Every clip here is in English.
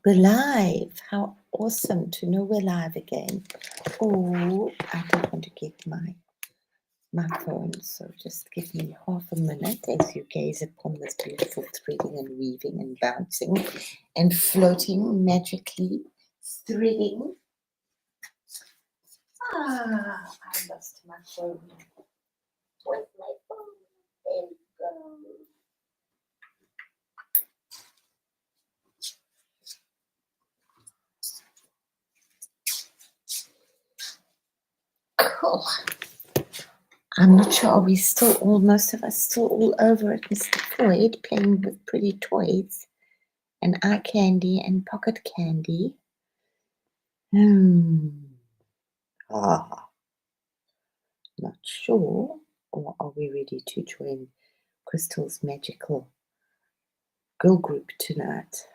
We're live. How awesome to know we're live again. Oh, I don't want to get my phone, so just give me half a minute as you gaze upon this beautiful threading and weaving and bouncing and floating magically, threading. I lost my phone. Where's my phone? There we go. Cool. I'm not sure. Are we still all, most of us still all over at Mr. Floyd playing with pretty toys and eye candy and pocket candy? Ah, not sure. Or are we ready to join Crystal's magical girl group tonight?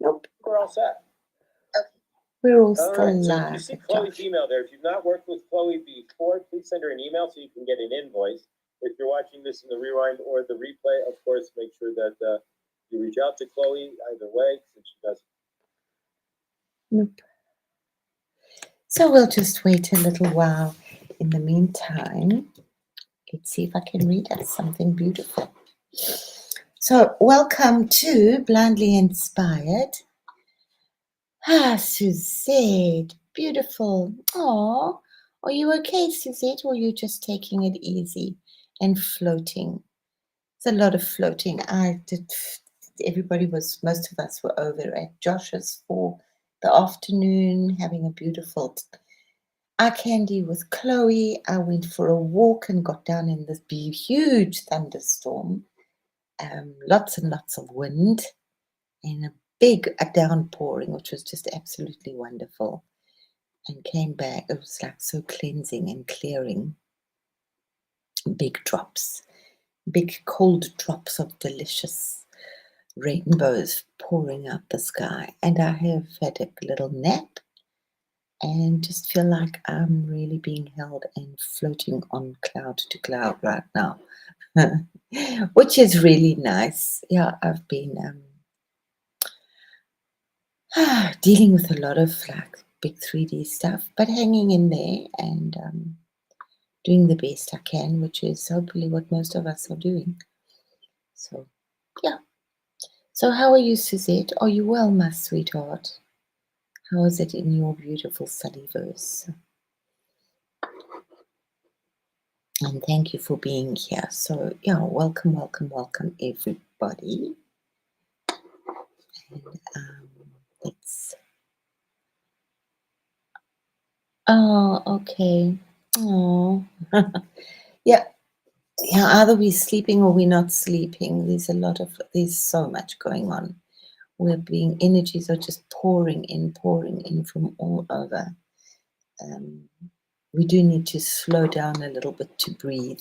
Nope. We're all set. We're all still right, so live. you see Chloe's email there. If you've not worked with Chloe before, please send her an email so you can get an invoice. If you're watching this in the rewind or the replay, of course, make sure that you reach out to Chloe either way, since she does. Nope. So we'll just wait a little while. In the meantime, let's see if I can read us something beautiful. So, welcome to Blindly Inspired. Suzette, beautiful. Oh, are you okay, Suzette, or are you just taking it easy and floating? It's a lot of floating. Most of us were over at Josh's for the afternoon, having a beautiful eye candy with Chloe. I went for a walk and got down in this huge thunderstorm. Lots and lots of wind and a big downpouring, which was just absolutely wonderful. And came back. It was like so cleansing and clearing. Big drops, big cold drops of delicious rainbows pouring out the sky. And I have had a little nap and just feel like I'm really being held and floating on cloud to cloud right now, which is really nice. Yeah, I've been dealing with a lot of like big 3D stuff, but hanging in there and doing the best I can, which is hopefully what most of us are doing. So, yeah. So, how are you, Suzette? Are you well, my sweetheart? How is it in your beautiful Sunnyverse? And thank you for being here. So, yeah, welcome, welcome, welcome, everybody. And let's. Oh, okay. Oh, yeah. Yeah, either we're sleeping or we're not sleeping. There's so much going on. Energies are just pouring in from all over. We do need to slow down a little bit to breathe.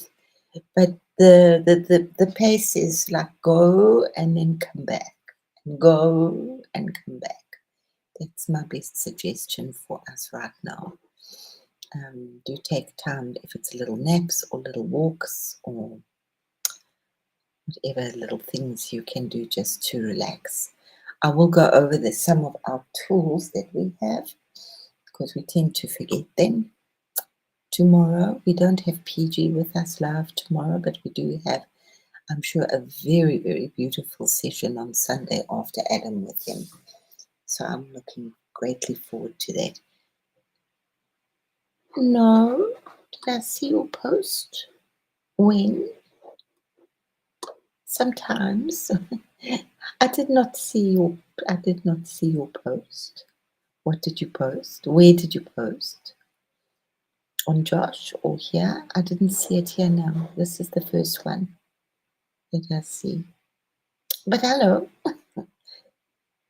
But the pace is like go and then come back, and go and come back. That's my best suggestion for us right now. Do take time, if it's little naps or little walks or whatever little things you can do just to relax. I will go over some of our tools that we have because we tend to forget them. Tomorrow, we don't have PG with us live tomorrow, but we do have, I'm sure, a very, very beautiful session on Sunday after Adam with him. So I'm looking greatly forward to that. No, did I see your post? When? Sometimes. I did not see your post. What did you post? Where did you post? On Josh or here? I didn't see it here now. This is the first one that I see. But hello.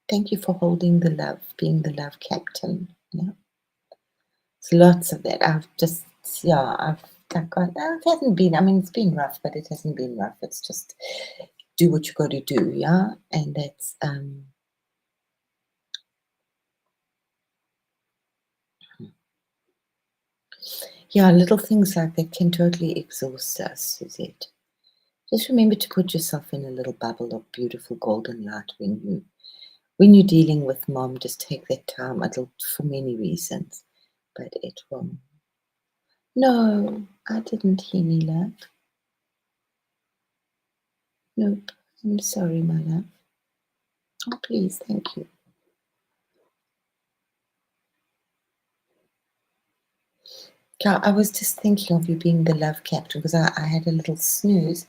Thank you for holding the love, being the love captain. Yeah. There's lots of that. I've got, it hasn't been, I mean, it's been rough, but it hasn't been rough. It's just do what you got to do, yeah? And that's, yeah, little things like that can totally exhaust us, is it? Just remember to put yourself in a little bubble of beautiful golden light when you're dealing with mom. Just take that time. It'll, for many reasons, but it will. No, I didn't hear any love. Nope. I'm sorry, my love. Oh, please, thank you. Yeah, I was just thinking of you being the love captain because I had a little snooze.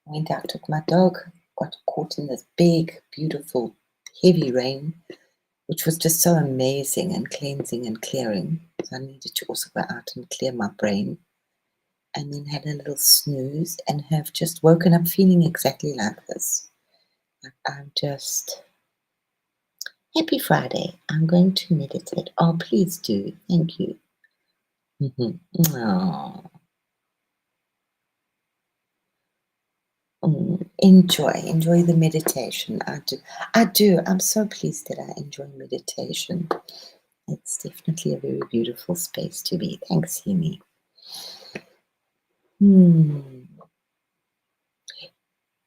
Went out, took my dog, got caught in this big, beautiful, heavy rain, which was just so amazing and cleansing and clearing. So I needed to also go out and clear my brain. And then had a little snooze and have just woken up feeling exactly like this. Like I'm just happy Friday. I'm going to meditate. Oh, please do. Thank you. Oh. Enjoy the meditation. I do. I'm so pleased that I enjoy meditation. It's definitely a very beautiful space to be. Thanks, Hemi.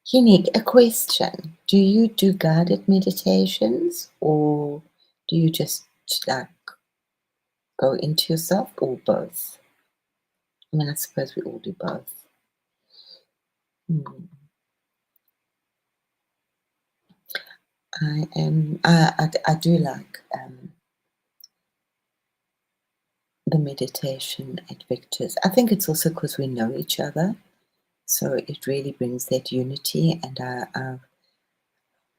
Hemi, a question. Do you do guided meditations or do you just like go into yourself or both? I mean, I suppose we all do both. I do like the meditation at Victor's. I think it's also because we know each other, so it really brings that unity, and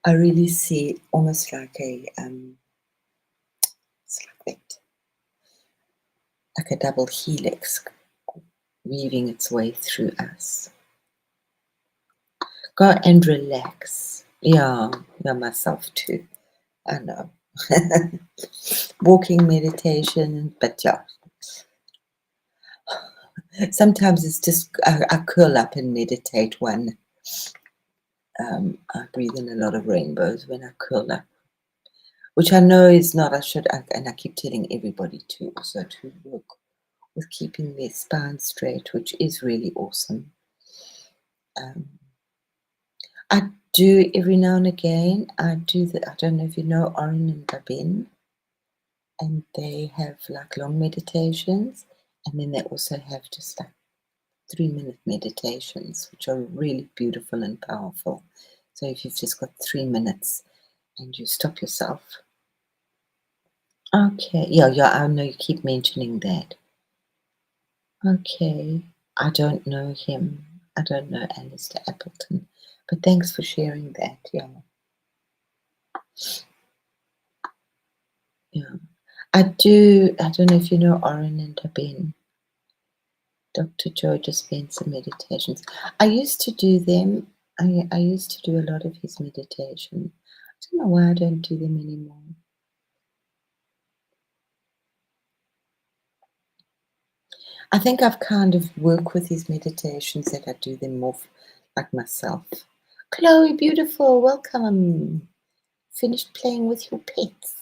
I really see it almost like it's like a double helix weaving its way through us. Go and relax. Yeah, myself too. I know. Walking meditation, but yeah. Sometimes it's just I curl up and meditate one. I breathe in a lot of rainbows when I curl up, which I know is not, and I keep telling everybody to also to work with keeping their spine straight, which is really awesome. I do every now and again. I don't know if you know Oren and Gabin, and they have like long meditations, and then they also have just like 3-minute meditations, which are really beautiful and powerful. So if you've just got 3 minutes and you stop yourself. Okay, yeah, I know you keep mentioning that. Okay, I don't know him. I don't know Alistair Appleton, but thanks for sharing that. Yeah. I don't know if you know Oren and Tabin. Dr. Joe Dispenza meditations. I used to do them. I used to do a lot of his meditation. I don't know why I don't do them anymore. I think I've kind of worked with his meditations that I do them more like myself. Chloe, beautiful, welcome. Finished playing with your pets.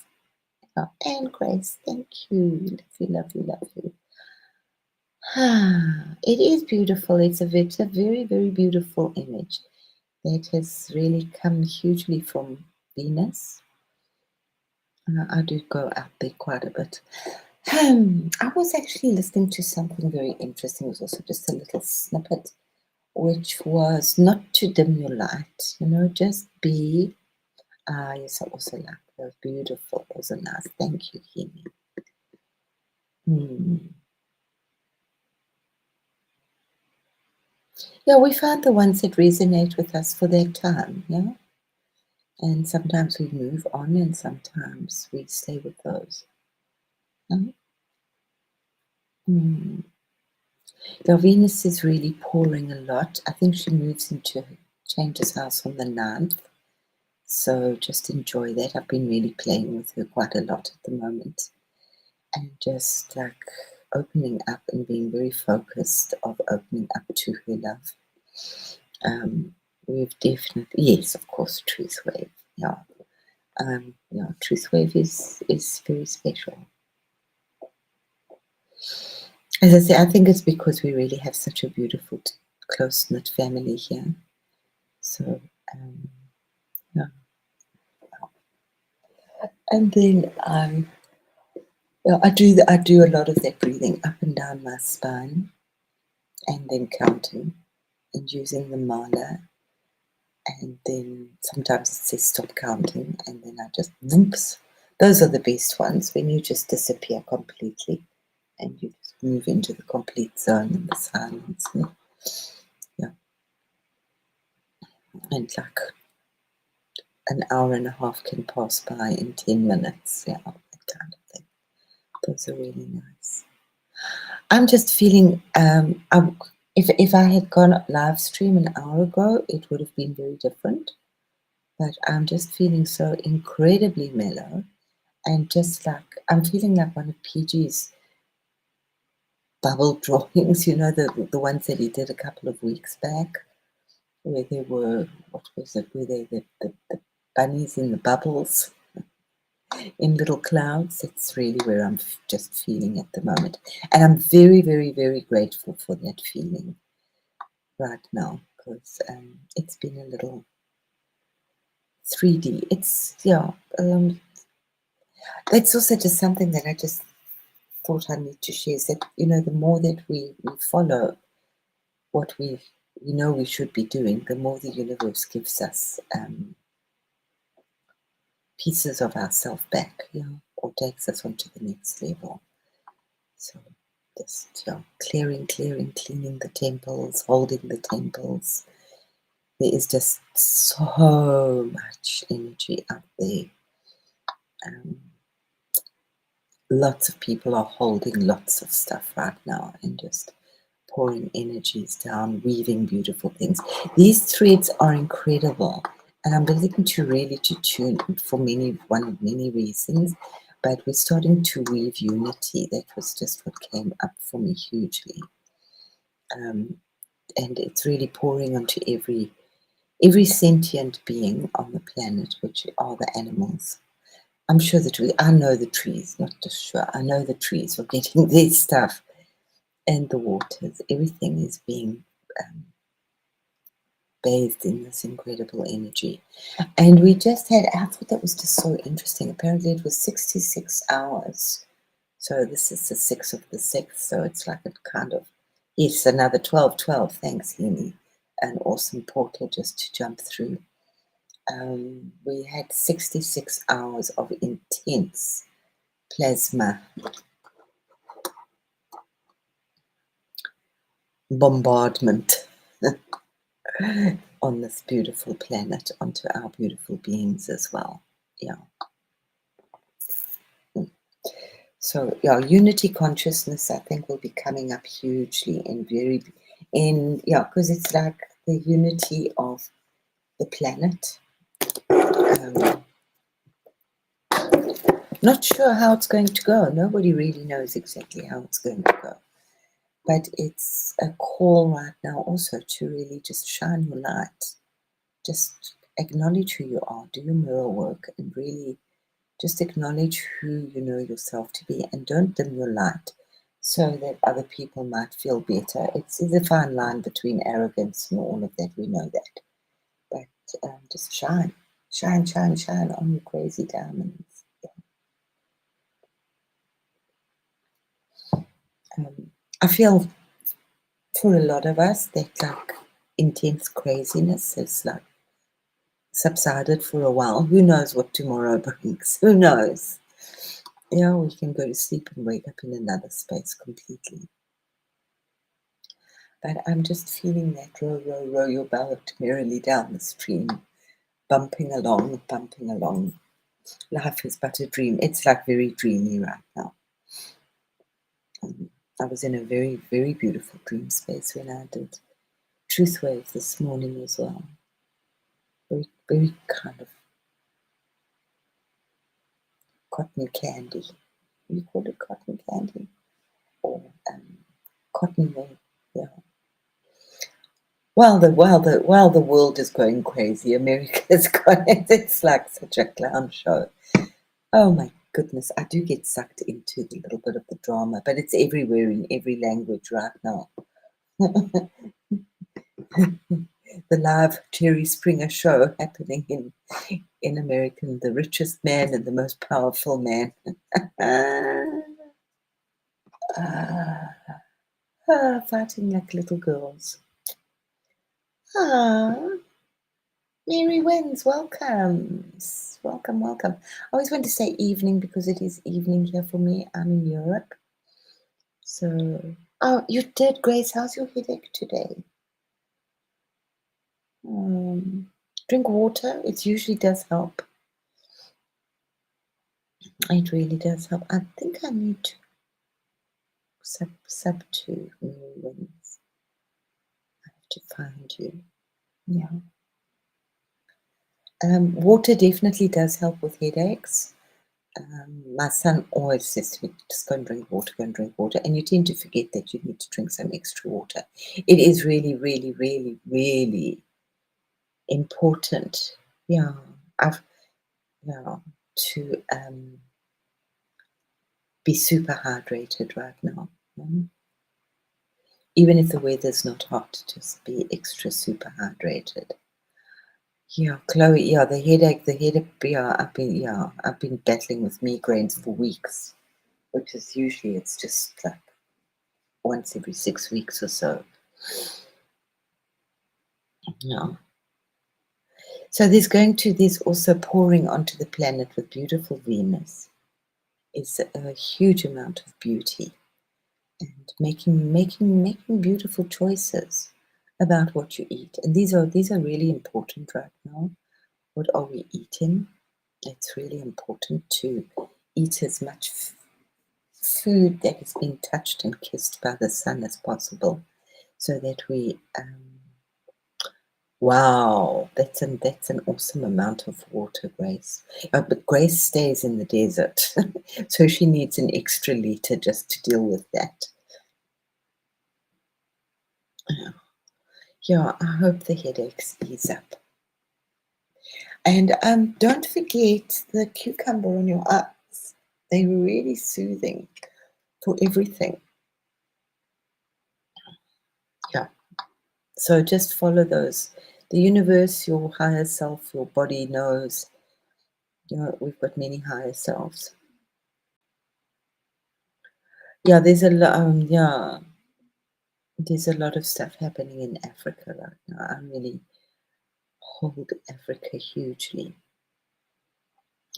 Oh, and Grace, thank you. Love you. It is beautiful. It's a very, very beautiful image that has really come hugely from Venus. I do go out there quite a bit. I was actually listening to something very interesting. It was also just a little snippet, which was not to dim your light, just be. Yes, I also like those. Beautiful. Those are nice. Thank you, Hemi. Yeah, we find the ones that resonate with us for that time, yeah? And sometimes we move on and sometimes we stay with those. Yeah, Venus is really pouring a lot. I think she changes house on the 9th. So just enjoy that. I've been really playing with her quite a lot at the moment. And just like opening up and being very focused of opening up to her love. We've definitely, yes, of course, Truth Wave. Yeah. Truth Wave is very special. As I say, I think it's because we really have such a beautiful, close-knit family here. So yeah. And then I do a lot of that breathing up and down my spine, and then counting and using the mala, and then sometimes it says stop counting, and then I just whoops. Those are the best ones, when you just disappear completely and you just move into the complete zone and the silence. And, yeah, and like an hour and a half can pass by in 10 minutes. Yeah, that kind of thing. Those are really nice. I'm just feeling, if I had gone live stream an hour ago, it would have been very different. But I'm just feeling so incredibly mellow, and just like I'm feeling like one of PG's bubble drawings, you know, the ones that he did a couple of weeks back, where they were, what was it, where they the bunnies in the bubbles in little clouds. It's really where I'm just feeling at the moment, and I'm very, very, very grateful for that feeling right now, because it's been a little 3D. It's that's also just something that I just thought I need to share, is that, you know, the more that we follow what we know we should be doing, the more the universe gives us pieces of ourselves back, or takes us on to the next level. So just clearing, cleaning the temples, holding the temples. There is just so much energy out there. Lots of people are holding lots of stuff right now and just pouring energies down, weaving beautiful things. These threads are incredible, and I'm beginning to really to tune for one of many reasons. But we're starting to weave unity. That was just what came up for me hugely, and it's really pouring onto every sentient being on the planet, which are the animals. I'm sure I know the trees, not just sure, I know the trees are getting their stuff, and the waters. Everything is being bathed in this incredible energy. And we just had, I thought that was just so interesting. Apparently it was 66 hours. So this is the 6th of the 6th. So it's like a kind of, yes, another 12. Thanks, Henny. An awesome portal just to jump through. We had 66 hours of intense plasma bombardment on this beautiful planet, onto our beautiful beings as well. Yeah. So yeah, unity consciousness, I think, will be coming up hugely because it's like the unity of the planet. Not sure how it's going to go. Nobody really knows exactly how it's going to go. But it's a call right now also to really just shine your light. Just acknowledge who you are. Do your mirror work and really just acknowledge who you know yourself to be, and don't dim your light so that other people might feel better. It's a fine line between arrogance and all of that. We know that. But just shine on your crazy diamonds. I feel for a lot of us that like intense craziness is like subsided for a while. Who knows what tomorrow brings? Who knows? Yeah, we can go to sleep and wake up in another space completely. But I'm just feeling that row your boat merrily down the stream, bumping along. Life is but a dream. It's like very dreamy right now. I was in a very, very beautiful dream space when I did Truth Wave this morning as well. Very, very kind of cotton candy. You call it cotton candy? Or cotton wave, yeah. While the world is going crazy, America's gone. It's like such a clown show. Oh my goodness, I do get sucked into the little bit of the drama, but it's everywhere in every language right now. the live Jerry Springer show happening in America, the richest man and the most powerful man. Fighting like little girls. Mary Wins, welcome. Welcome, welcome. I always want to say evening because it is evening here for me. I'm in Europe. So, oh, you did, Grace. How's your headache today? Drink water. It usually does help. It really does help. I think I need to sub to Mary Wins. I have to find you. Yeah. Water definitely does help with headaches. My son always says to me, just go and drink water, go and drink water. And you tend to forget that you need to drink some extra water. It is really, really, really, really important. Yeah, to be super hydrated right now. Even if the weather's not hot, just be extra super hydrated. Yeah, Chloe, yeah, the headache, yeah, I've been battling with migraines for weeks, which is usually it's just like once every 6 weeks or so. Yeah. So there's also pouring onto the planet with beautiful Venus. It's a huge amount of beauty and making beautiful choices about what you eat. And these are really important right now. What are we eating? It's really important to eat as much food that has been touched and kissed by the sun as possible, so that we wow, that's an awesome amount of water, Grace. But Grace stays in the desert, so she needs an extra liter just to deal with that. Yeah, I hope the headaches ease up. And don't forget the cucumber on your eyes. They're really soothing for everything. Yeah. So just follow those. The universe, your higher self, your body knows. You know, we've got many higher selves. Yeah, there's a lot. There's a lot of stuff happening in Africa right now. I really hold Africa hugely,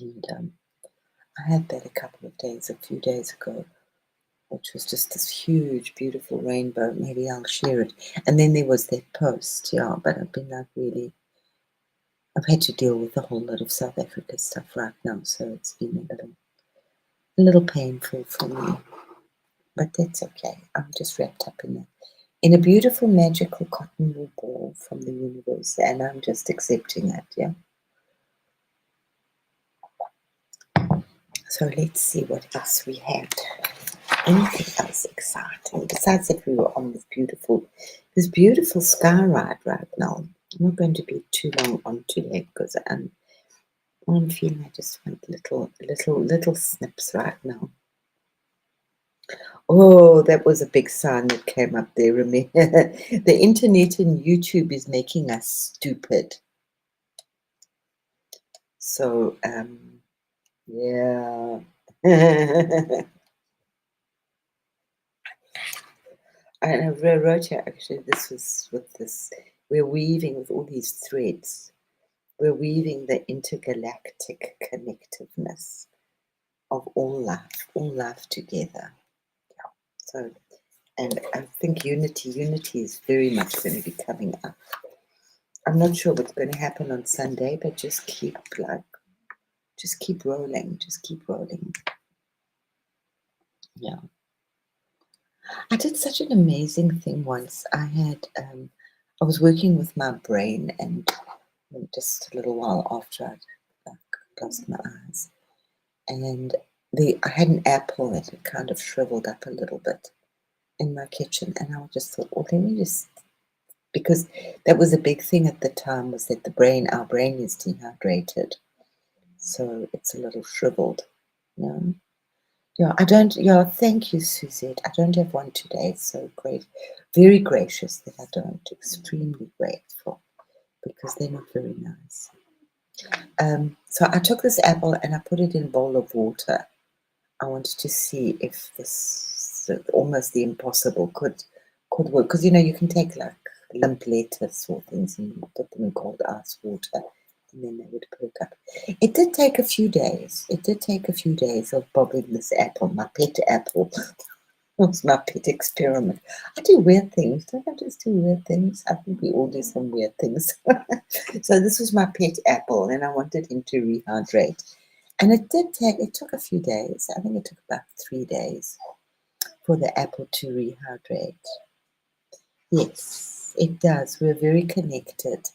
and I had that a few days ago, which was just this huge, beautiful rainbow. Maybe I'll share it. And then there was that post, yeah. But I've been I've had to deal with a whole lot of South Africa stuff right now, so it's been a little painful for me. But that's okay. I'm just wrapped up in a beautiful, magical cotton wool ball from the universe, and I'm just accepting it. Yeah. So let's see what else we had. Anything else exciting besides that we were on this beautiful sky ride right now. I'm not going to be too long on today because I'm feeling I just want little snips right now. Oh, that was a big sign that came up there. Remember, the internet and YouTube is making us stupid. So, yeah. And I wrote here, actually, this was with this, we're weaving with all these threads. We're weaving the intergalactic connectiveness of all life together. Yeah. So, and I think unity is very much going to be coming up. I'm not sure what's going to happen on Sunday, but just keep rolling. Just keep rolling. Yeah. I did such an amazing thing once. I was working with my brain, and just a little while after I'd lost my eyes, and I had an apple that had kind of shriveled up a little bit in my kitchen, and I just thought, well, let me just, because that was a big thing at the time, was that our brain is dehydrated, so it's a little shriveled. Thank you, Suzette. I don't have one today, so great. Very gracious that I don't. Extremely grateful. because they're not very nice. So I took this apple and I put it in a bowl of water. I wanted to see if this almost the impossible could work, because you can take like limp lettuce or things and put them in cold ice water, and then they would perk up. It did take a few days. It did take a few days of bobbing this apple, my pet apple. It was my pet experiment. I do weird things. Don't I just do weird things? I think we all do some weird things. So this was my pet apple, and I wanted him to rehydrate. And it took a few days. I think it took about 3 days for the apple to rehydrate. Yes, it does. We're very connected.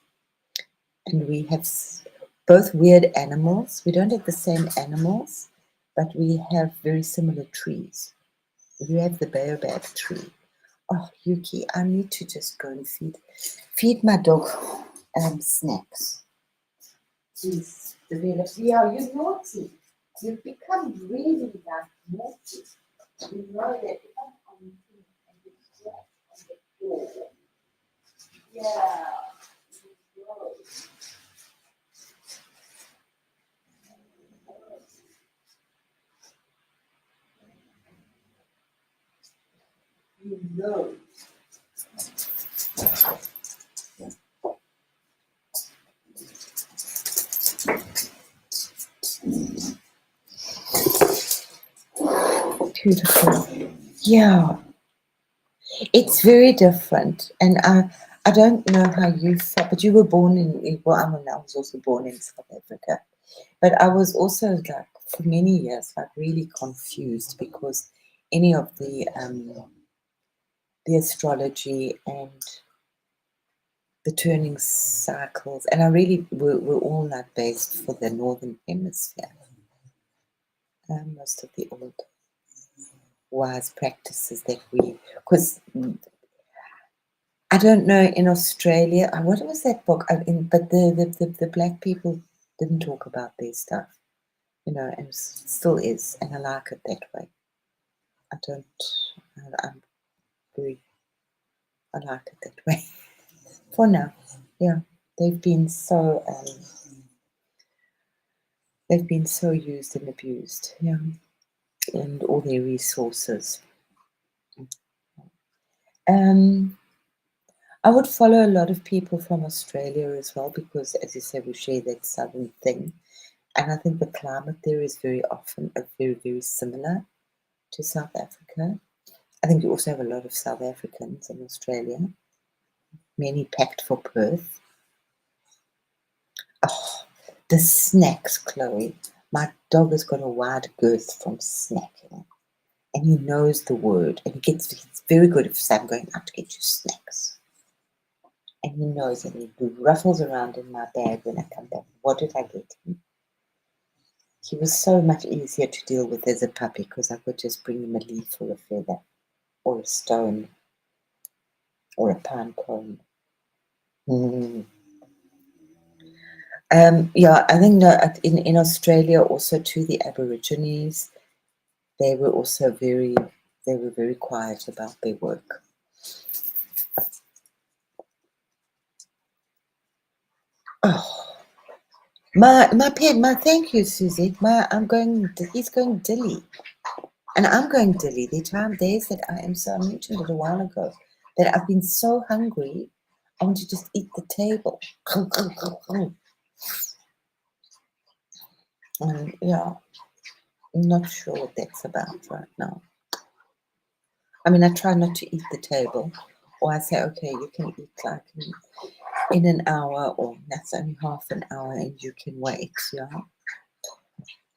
And we have both weird animals. We don't have the same animals, but we have very similar trees. You have the baobab tree. Oh, Yuki, I need to just go and feed my dog snacks. Please develop. Yeah, you're naughty. You've become really like naughty. You know that if I'm on and you scratch on the floor. Yeah. You know. Beautiful. Yeah. It's very different. And I don't know how you felt, but you were born I was also born in South Africa. But I was also like, for many years, like really confused because any of the astrology and the turning cycles, and I really were all not based for the Northern Hemisphere. Most of the old wise practices that because I don't know in Australia, what was that book? But the black people didn't talk about their stuff, and it still is, and I like it that way. I like it that way. For now, yeah, they've been so used and abused, yeah, and all their resources. I would follow a lot of people from Australia as well because, as you say, we share that southern thing, and I think the climate there is very often very, very similar to South Africa. I think you also have a lot of South Africans in Australia, many packed for Perth. Oh, the snacks, Chloe. My dog has got a wide girth from snacking, and he knows the word, and he's very good if I'm going out to get you snacks. And he knows, and he ruffles around in my bag when I come back. What did I get him? He was so much easier to deal with as a puppy because I could just bring him a leaf or a feather or a stone or a pine cone. Yeah, I think in Australia also too, the Aborigines, they were very quiet about their work. Oh, my pet, thank you, Susie. He's going dilly, and I'm going dilly. There are days that I mentioned it a while ago, that I've been so hungry, I want to just eat the table. And yeah, I'm not sure what that's about right now. I mean, I try not to eat the table, or I say, okay, you can eat like in an hour, or that's only half an hour, and you can wait, yeah.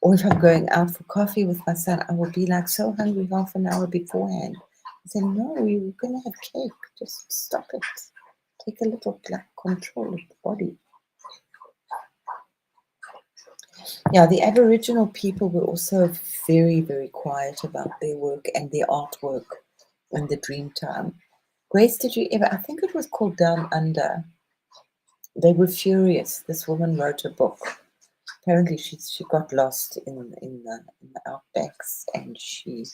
Or if I'm going out for coffee with my son, I will be like so hungry half an hour beforehand. I say, no, we're going to have cake. Just stop it. Take a little control of the body. Yeah, the Aboriginal people were also very, very quiet about their work and their artwork in the Dreamtime. Grace, did you ever? I think it was called Down Under. They were furious. This woman wrote a book. Apparently, she got lost in the outbacks, and she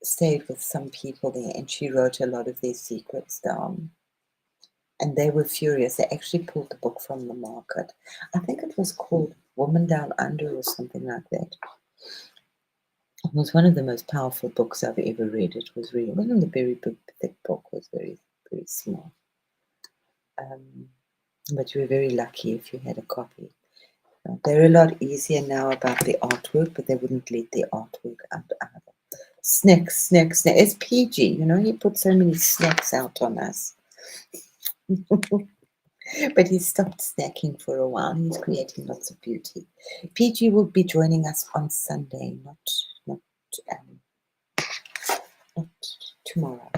stayed with some people there, and she wrote a lot of their secrets down. and they were furious. They actually pulled the book from the market. I think it was called Woman Down Under or something like that. It was one of the most powerful books I've ever read. It wasn't a very big, thick book. It was very, very small. But you were very lucky if you had a copy. They're a lot easier now about the artwork, but they wouldn't let the artwork out either. Snacks. It's PG, he put so many snacks out on us. But he stopped snacking for a while. He's creating lots of beauty. PG will be joining us on Sunday, not tomorrow.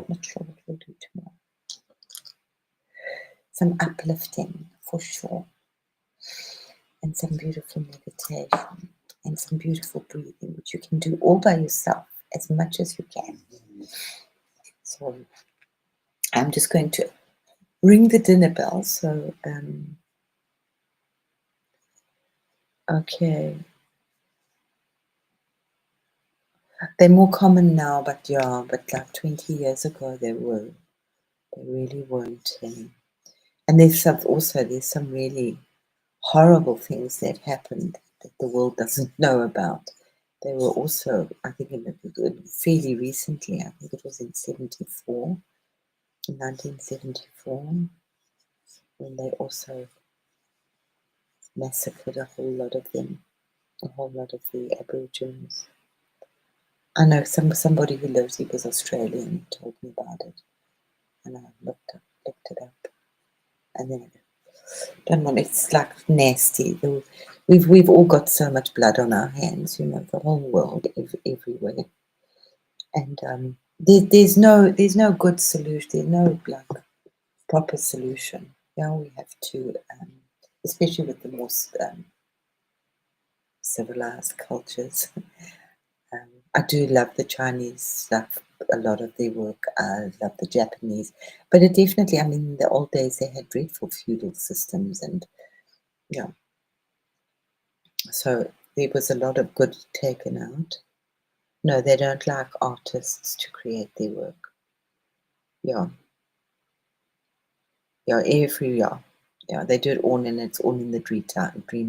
Not sure what we'll do tomorrow. Some uplifting for sure, and some beautiful meditation, and some beautiful breathing, which you can do all by yourself as much as you can. So I'm just going to ring the dinner bell. So okay, they're more common now, but like 20 years ago they really weren't. And there's some really horrible things that happened that the world doesn't know about. They were also, I think, fairly recently. I think it was in 1974, when they also massacred a whole lot of the Aborigines. I know somebody who lives. He was Australian. Told me about it, and I looked it up, and then it's like nasty. We've all got so much blood on our hands, the whole world, everywhere, and there's no good solution. There's no proper solution. We have to, especially with the more civilized cultures. I do love the Chinese stuff, a lot of their work. I love the Japanese, but it definitely, in the old days they had dreadful feudal systems, and so there was a lot of good taken out. No, they don't like artists to create their work. They do it all, and it's all in the dream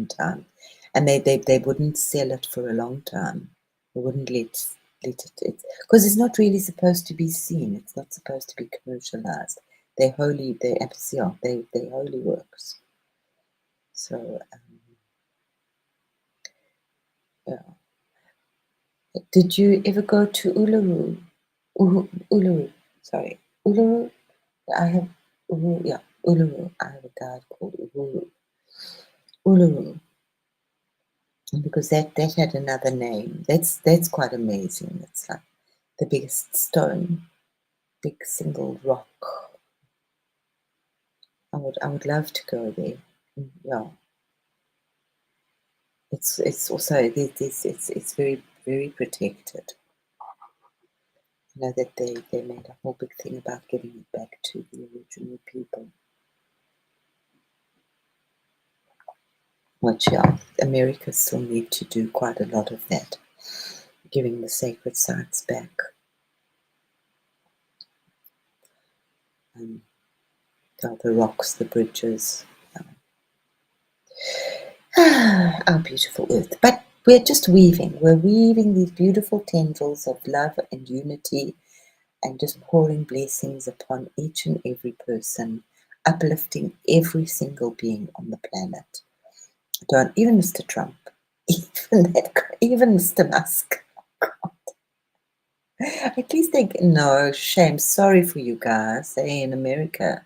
time, and they wouldn't sell it for a long time. They wouldn't let it, because it's not really supposed to be seen. It's not supposed to be commercialized. They're holy. They're holy works. So did you ever go to Uluru? Uluru, sorry, Uluru. I have Uluru. I have a guide called Uluru, because that had another name. That's quite amazing. It's like the biggest stone, big single rock. I would love to go there. It's also it's very, very protected. That they made a whole big thing about giving it back to the original people. Which America still need to do quite a lot of that, giving the sacred sites back. The rocks, the bridges, our beautiful earth. But we're just weaving. We're weaving these beautiful tendrils of love and unity, and just pouring blessings upon each and every person, uplifting every single being on the planet. Even Mr. Trump, even Mr. Musk. At least no shame. Sorry for you guys. In America.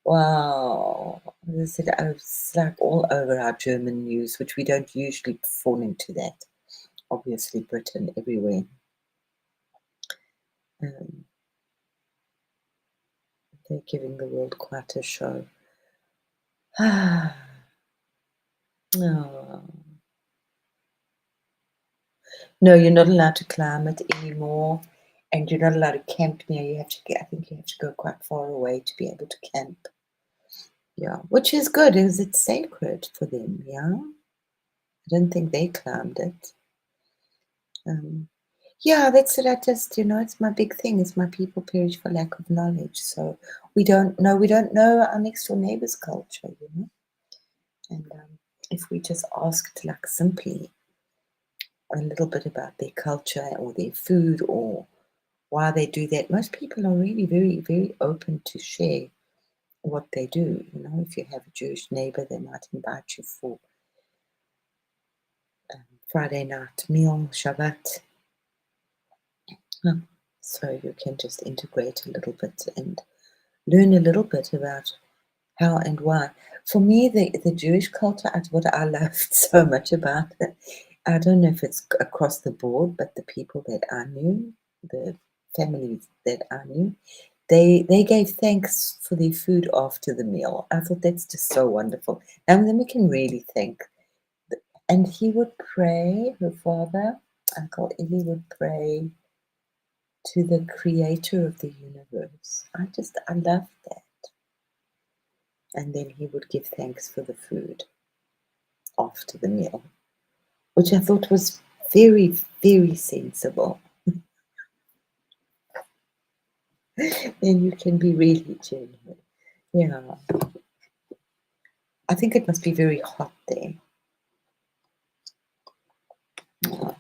Wow. It's like all over our German news, which we don't usually fall into that. Obviously, Britain, everywhere. They're giving the world quite a show. Oh. No, you're not allowed to climb it anymore, and you're not allowed to camp near. I think you have to go quite far away to be able to camp. Which is good, because it's sacred for them. I don't think they climbed it. Yeah, that's it. I just, it's my big thing. Is my people perish for lack of knowledge. So we don't know our next door neighbor's culture. And if we just asked like simply a little bit about their culture or their food or why they do that, most people are really very, very open to share what they do. If you have a Jewish neighbor, they might invite you for Friday night meal, Shabbat. So you can just integrate a little bit and learn a little bit about how and why. For me, the Jewish culture is what I loved so much about it. I don't know if it's across the board, but the people that I knew, the families that I knew, they gave thanks for their food after the meal. I thought that's just so wonderful. And then we can really thank. And he would pray, her father, Uncle Eli would pray to the creator of the universe. I love that. And then he would give thanks for the food after the meal, which I thought was very, very sensible. Then you can be really genuine. Yeah. I think it must be very hot there. Yeah.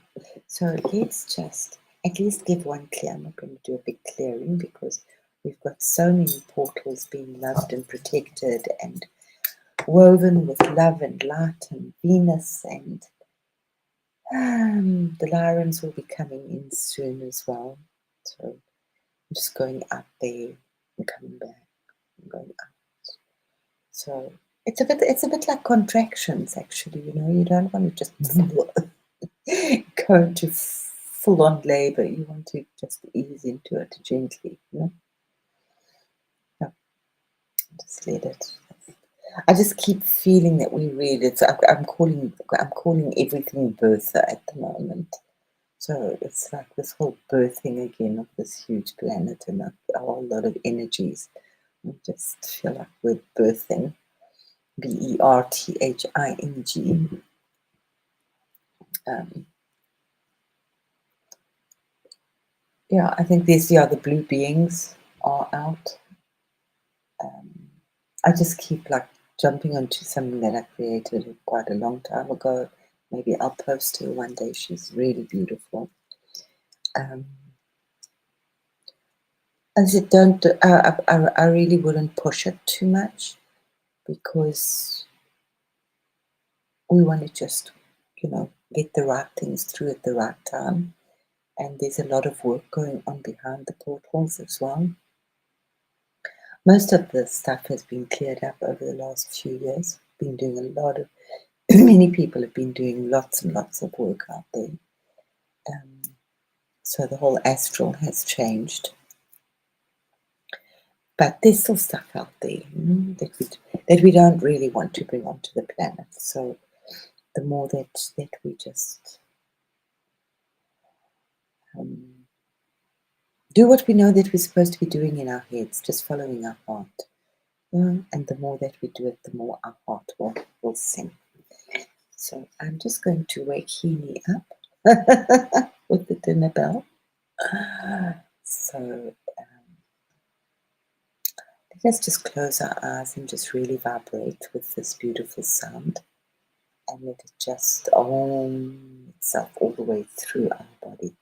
So let's just at least give one clear. I'm not going to do a big clearing because we've got so many portals being loved and protected and woven with love and light and Venus, and the Lyrans will be coming in soon as well. So I'm just going up there and coming back and going up. So it's a bit like contractions actually, you don't want to just go into full on labor. You want to just ease into it gently. Yeah, just let it. I just keep feeling that we read it. So I'm calling everything birther at the moment. So it's like this whole birthing again of this huge planet and a whole lot of energies. I just feel like we're birthing. BERTHING. Yeah, I think the other blue beings are out. I just keep like jumping onto something that I created quite a long time ago. Maybe I'll post her one day. She's really beautiful. I said, don't. I really wouldn't push it too much because we want to just, get the right things through at the right time. And there's a lot of work going on behind the portals as well. Most of the stuff has been cleared up over the last few years. Been doing a lot of, many people have been doing lots and lots of work out there. So the whole astral has changed. But there's still stuff out there that we don't really want to bring onto the planet. So the more that we just do what we know that we're supposed to be doing in our heads, just following our heart. Yeah? And the more that we do it, the more our heart will sing. So I'm just going to wake Healy up with the dinner bell. So let's just close our eyes and just really vibrate with this beautiful sound. And let it just own itself all the way through our body.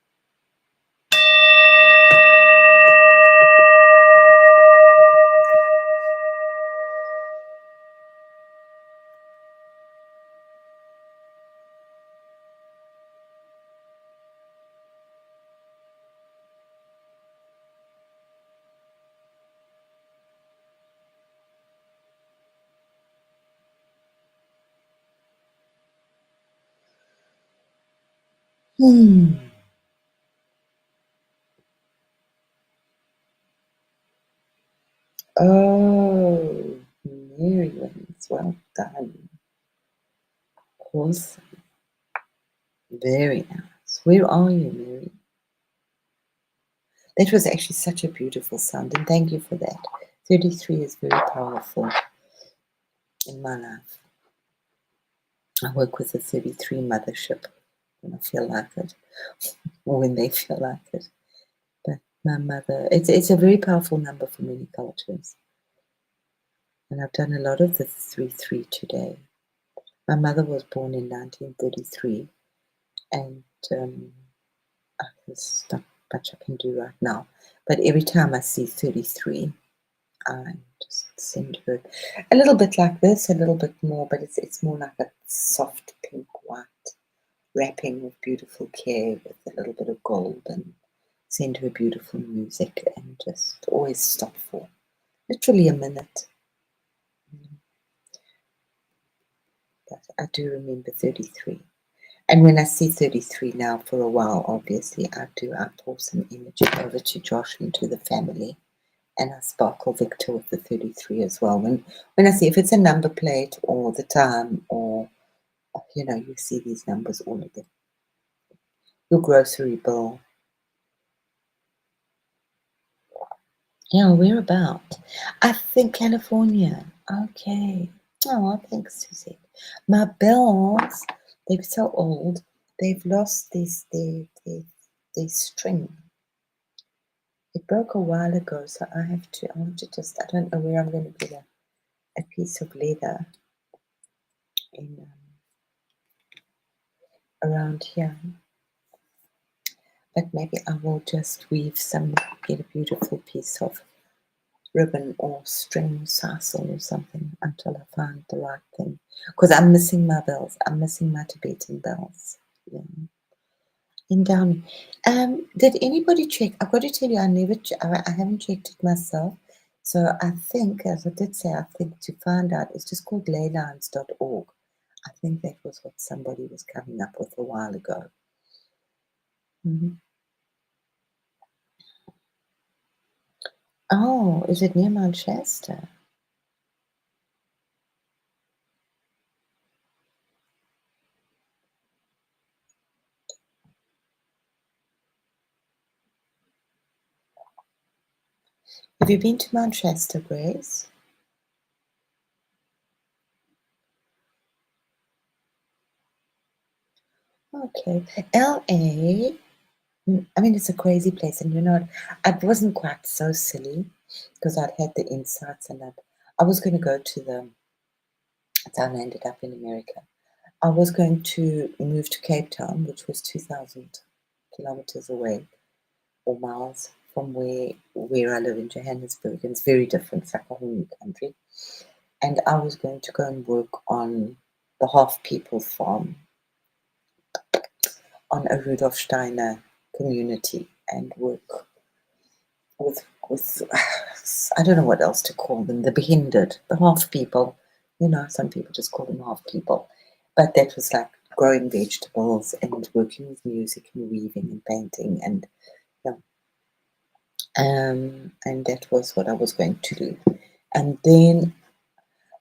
Oh, Miriam's well done. Awesome. Very nice. Where are you, Mary? That was actually such a beautiful sound, and thank you for that. 33 is very powerful in my life. I work with the 33 mothership when I feel like it, or when they feel like it. But my mother, it's a very powerful number for many cultures. And I've done a lot of the 3-3 today. My mother was born in 1933, and there's not much I can do right now. But every time I see 33, I just send her a little bit like this, a little bit more, but it's more like a soft pink white wrapping with beautiful care with a little bit of gold, and send her beautiful music, and just always stop for literally a minute. But I do remember 33. And when I see 33 now for a while, obviously I pour some energy over to Josh and to the family. And I sparkle Victor with the 33 as well. When I see if it's a number plate or the time, or you see these numbers, all of them. Your grocery bill. Yeah, where about? I think California. Okay. Oh, thanks, Susie. My bills, they're so old. They've lost their string. It broke a while ago, so I have to just, I don't know where I'm going to get a piece of leather in around here. But maybe I will just get a beautiful piece of ribbon or string sisal or something until I find the right thing. Because I'm missing my bells. I'm missing my Tibetan bells. Yeah. In Downey. Did anybody check? I've got to tell you, I haven't checked it myself. So I think, as I did say, I think to find out, it's just called leylines.org. I think that was what somebody was coming up with a while ago. Oh, is it near Manchester? Have you been to Manchester, Grace? Okay. LA, I mean, it's a crazy place, and I wasn't quite so silly because I'd had the insights, and I was going to go to that's how I ended up in America. I was going to move to Cape Town, which was 2,000 kilometers away, or miles from where I live in Johannesburg, and it's very different. It's like a whole new country. And I was going to go and work on the Half People farm on a Rudolf Steiner community, and work with I don't know what else to call them, the behindered, the half people. Some people just call them half people. But that was like growing vegetables and working with music and weaving and painting, and and that was what I was going to do. And then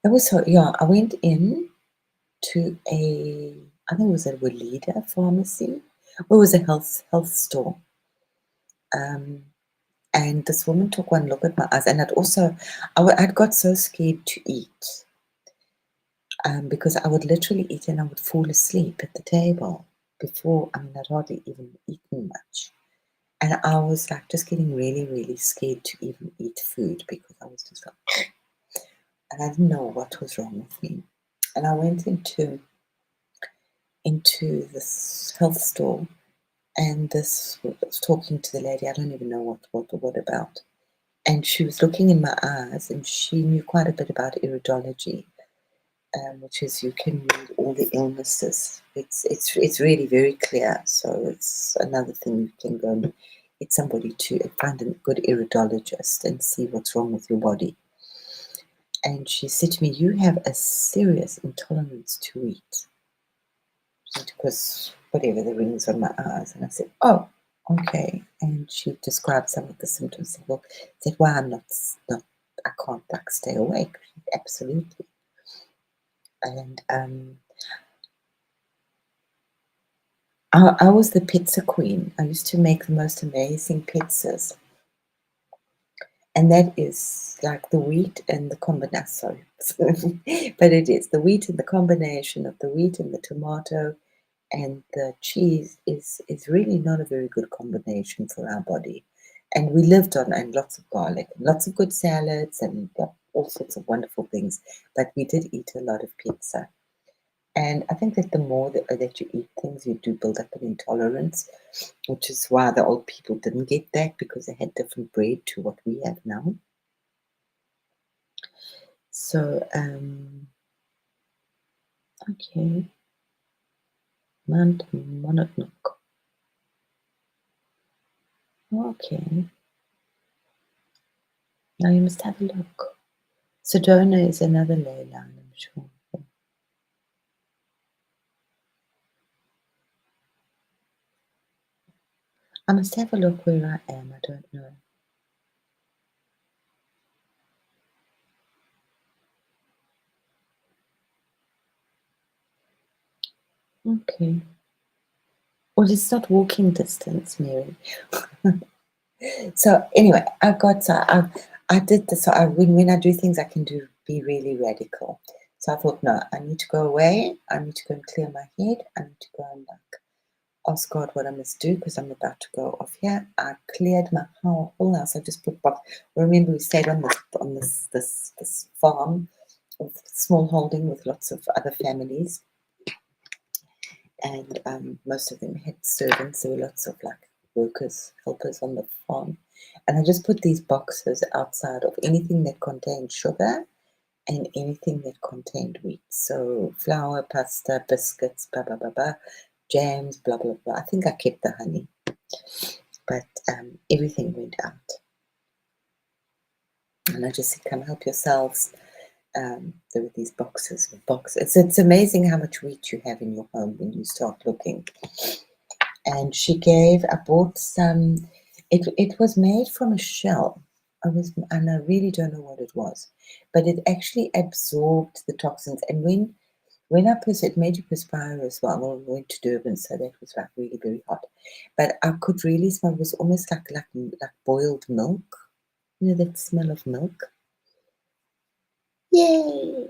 I went in to I think it was a Walida pharmacy. It was a health store. And this woman took one look at my eyes, and I'd got so scared to eat, because I would literally eat and I would fall asleep at the table before. I mean, I'd hardly even eaten much, and I was like just getting really, really scared to even eat food because I was just like, and I didn't know what was wrong with me. And I went into this health store, and this was talking to the lady. I don't even know what about. And she was looking in my eyes, and she knew quite a bit about iridology, which is you can read all the illnesses. It's really very clear. So it's another thing you can go and get somebody to find a good iridologist and see what's wrong with your body. And she said to me, "You have a serious intolerance to wheat," because whatever, the rings on my eyes. And I said, "Oh, okay." And she described some of the symptoms. Said, "Why I'm not, I can't like stay awake." Absolutely. And I was the pizza queen. I used to make the most amazing pizzas. And that is like the wheat and the combination. But it is the wheat and the combination of the wheat and the tomato and the cheese is really not a very good combination for our body. And we lived on and lots of garlic, lots of good salads, and all sorts of wonderful things. But we did eat a lot of pizza. And I think that the more that you eat things, you do build up an intolerance, which is why the old people didn't get that, because they had different bread to what we have now. So, okay. Monotnook. Okay. Now you must have a look. Sedona is another ley line, I'm sure. I must have a look where I am. I don't know. Okay. Well, it's not walking distance, Mary. So anyway, I did this. So when I do things, I can be really radical. So I thought, no, I need to go away. I need to go and clear my head. I need to go and ask God what I must do, because I'm about to go off here. I cleared my whole house. I just put box. Remember, we stayed on this farm, with small holding with lots of other families, and most of them had servants. There were lots of workers, helpers on the farm, and I just put these boxes outside of anything that contained sugar and anything that contained wheat. So flour, pasta, biscuits, blah blah blah blah, jams, blah blah blah. I think I kept the honey, but everything went out. And I just said, come help yourselves. There were these boxes. It's amazing how much wheat you have in your home when you start looking. And I bought some, it was made from a shell. And I really don't know what it was, but it actually absorbed the toxins. And when it made you perspire as well. Well, we went to Durban, so that was really very hot. But I could really smell. It was almost like boiled milk. You know that smell of milk. Yay!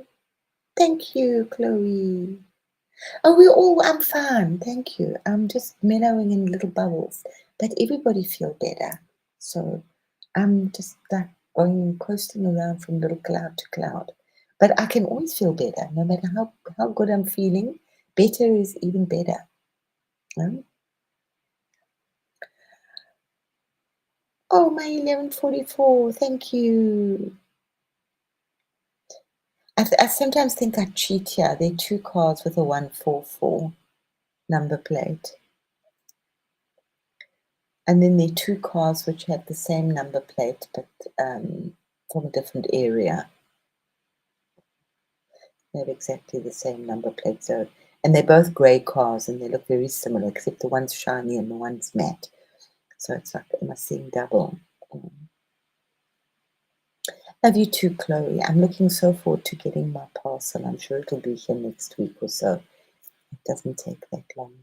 Thank you, Chloe. I'm fine, thank you. I'm just mellowing in little bubbles, but everybody feel better. So I'm just going coasting around from little cloud to cloud. But I can always feel better, no matter how good I'm feeling. Better is even better. Oh, my 1144, thank you. I sometimes think I cheat here. There are two cars with a 144 number plate. And then there are two cars which have the same number plate, but from a different area. They have exactly the same number plate. And they're both grey cars, and they look very similar, except the one's shiny and the one's matte. So it's like, am I seeing double? Love you too, Chloe. I'm looking so forward to getting my parcel. I'm sure it'll be here next week or so. It doesn't take that long.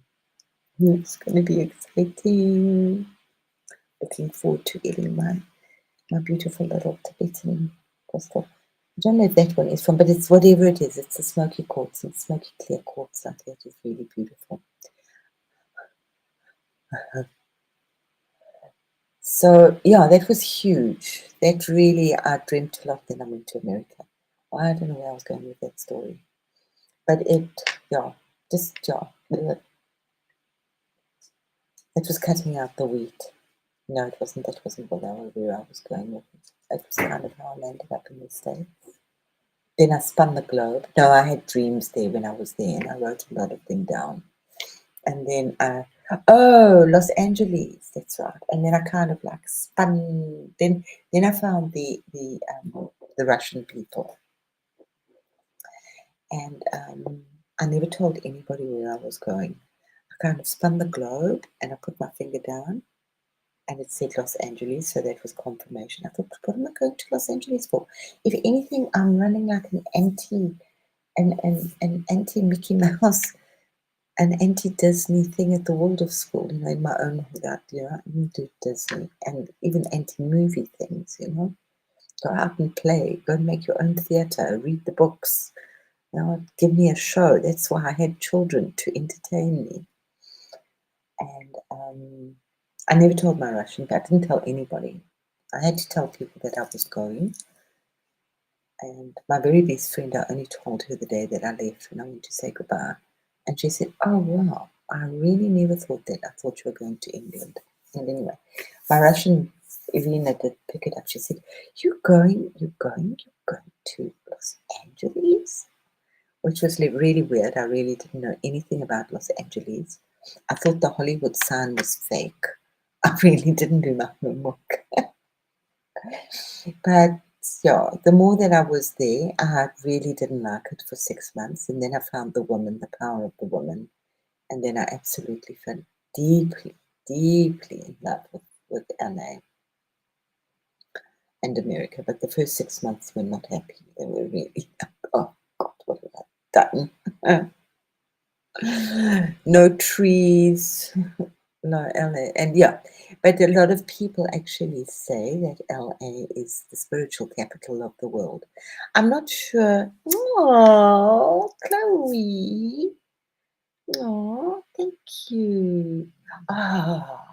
It's going to be exciting. Looking forward to getting my beautiful little Tibetan crystal. I don't know if that one is from, but it's whatever it is. It's a smoky quartz, and smoky clear quartz like that is really beautiful. So yeah, that was huge. That really, I dreamt a lot. Then I went to America. I don't know where I was going with that story, but it was cutting out the wheat. No, it wasn't. That wasn't where I was going with it. That was kind of how I landed up in the States. Then I spun the globe. No, I had dreams there when I was there, and I wrote a lot of them down. And then Los Angeles, that's right. And then I kind of spun. Then I found the Russian people, and I never told anybody where I was going. I kind of spun the globe, and I put my finger down, and it said Los Angeles, so that was confirmation. I thought, what am I going to Los Angeles for? If anything, I'm running like an anti Mickey Mouse, an anti-Disney thing at the Waldorf School, in my own that, I didn't do Disney, and even anti-movie things, Go out and play, go and make your own theatre, read the books, give me a show. That's why I had children, to entertain me. And I never told my Russian, but I didn't tell anybody. I had to tell people that I was going. And my very best friend, I only told her the day that I left when I went to say goodbye. And she said, "Oh, wow, I really never thought that. I thought you were going to England." And anyway, my Russian Irina did pick it up. She said, you're going to Los Angeles? Which was really weird. I really didn't know anything about Los Angeles. I thought the Hollywood sign was fake. I really didn't do my homework. But yeah, the more that I was there, I really didn't like it for 6 months. And then I found the woman, the power of the woman. And then I absolutely fell deeply, deeply in love with LA and America. But the first 6 months were not happy. They were really, oh God, what have I done? No trees, no LA. And yeah, but a lot of people actually say that LA is the spiritual capital of the world. I'm not sure. Oh, Chloe. Oh, thank you. Ah,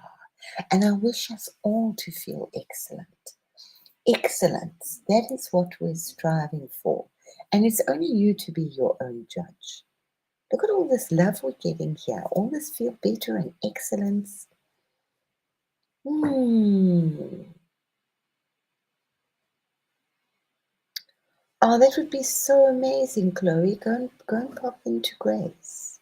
and I wish us all to feel excellent. Excellence. That is what we're striving for. And it's only you to be your own judge. Look at all this love we're getting here. All this feel better and excellence. Oh, that would be so amazing, Chloe. Go and pop into Grace.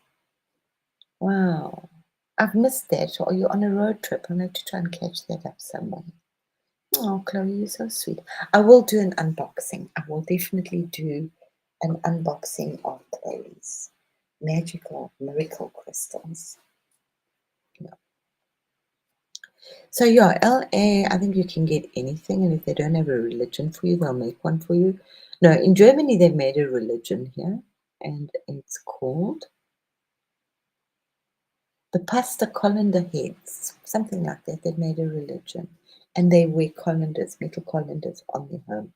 Wow. I've missed that. Or you're on a road trip. I'll have to try and catch that up somewhere. Oh, Chloe, you're so sweet. I will do an unboxing. I will definitely do an unboxing of Chloe's magical miracle crystals. Yeah. So yeah, LA, I think you can get anything, and if they don't have a religion for you, they'll make one for you. No, in Germany they've made a religion here, and it's called the Pasta Colander Heads, something like that. They've made a religion, and they wear colanders, metal colanders on their home.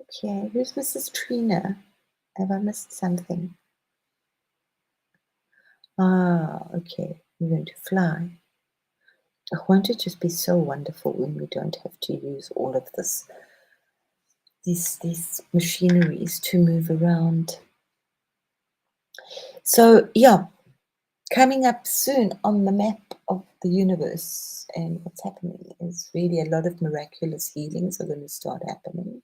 Okay, who's Mrs. Trina? Have I missed something? Ah, okay, we're going to fly. Won't it just be so wonderful when we don't have to use all of these machineries to move around? So yeah, coming up soon on the map of the universe and what's happening is really a lot of miraculous healings are going to start happening.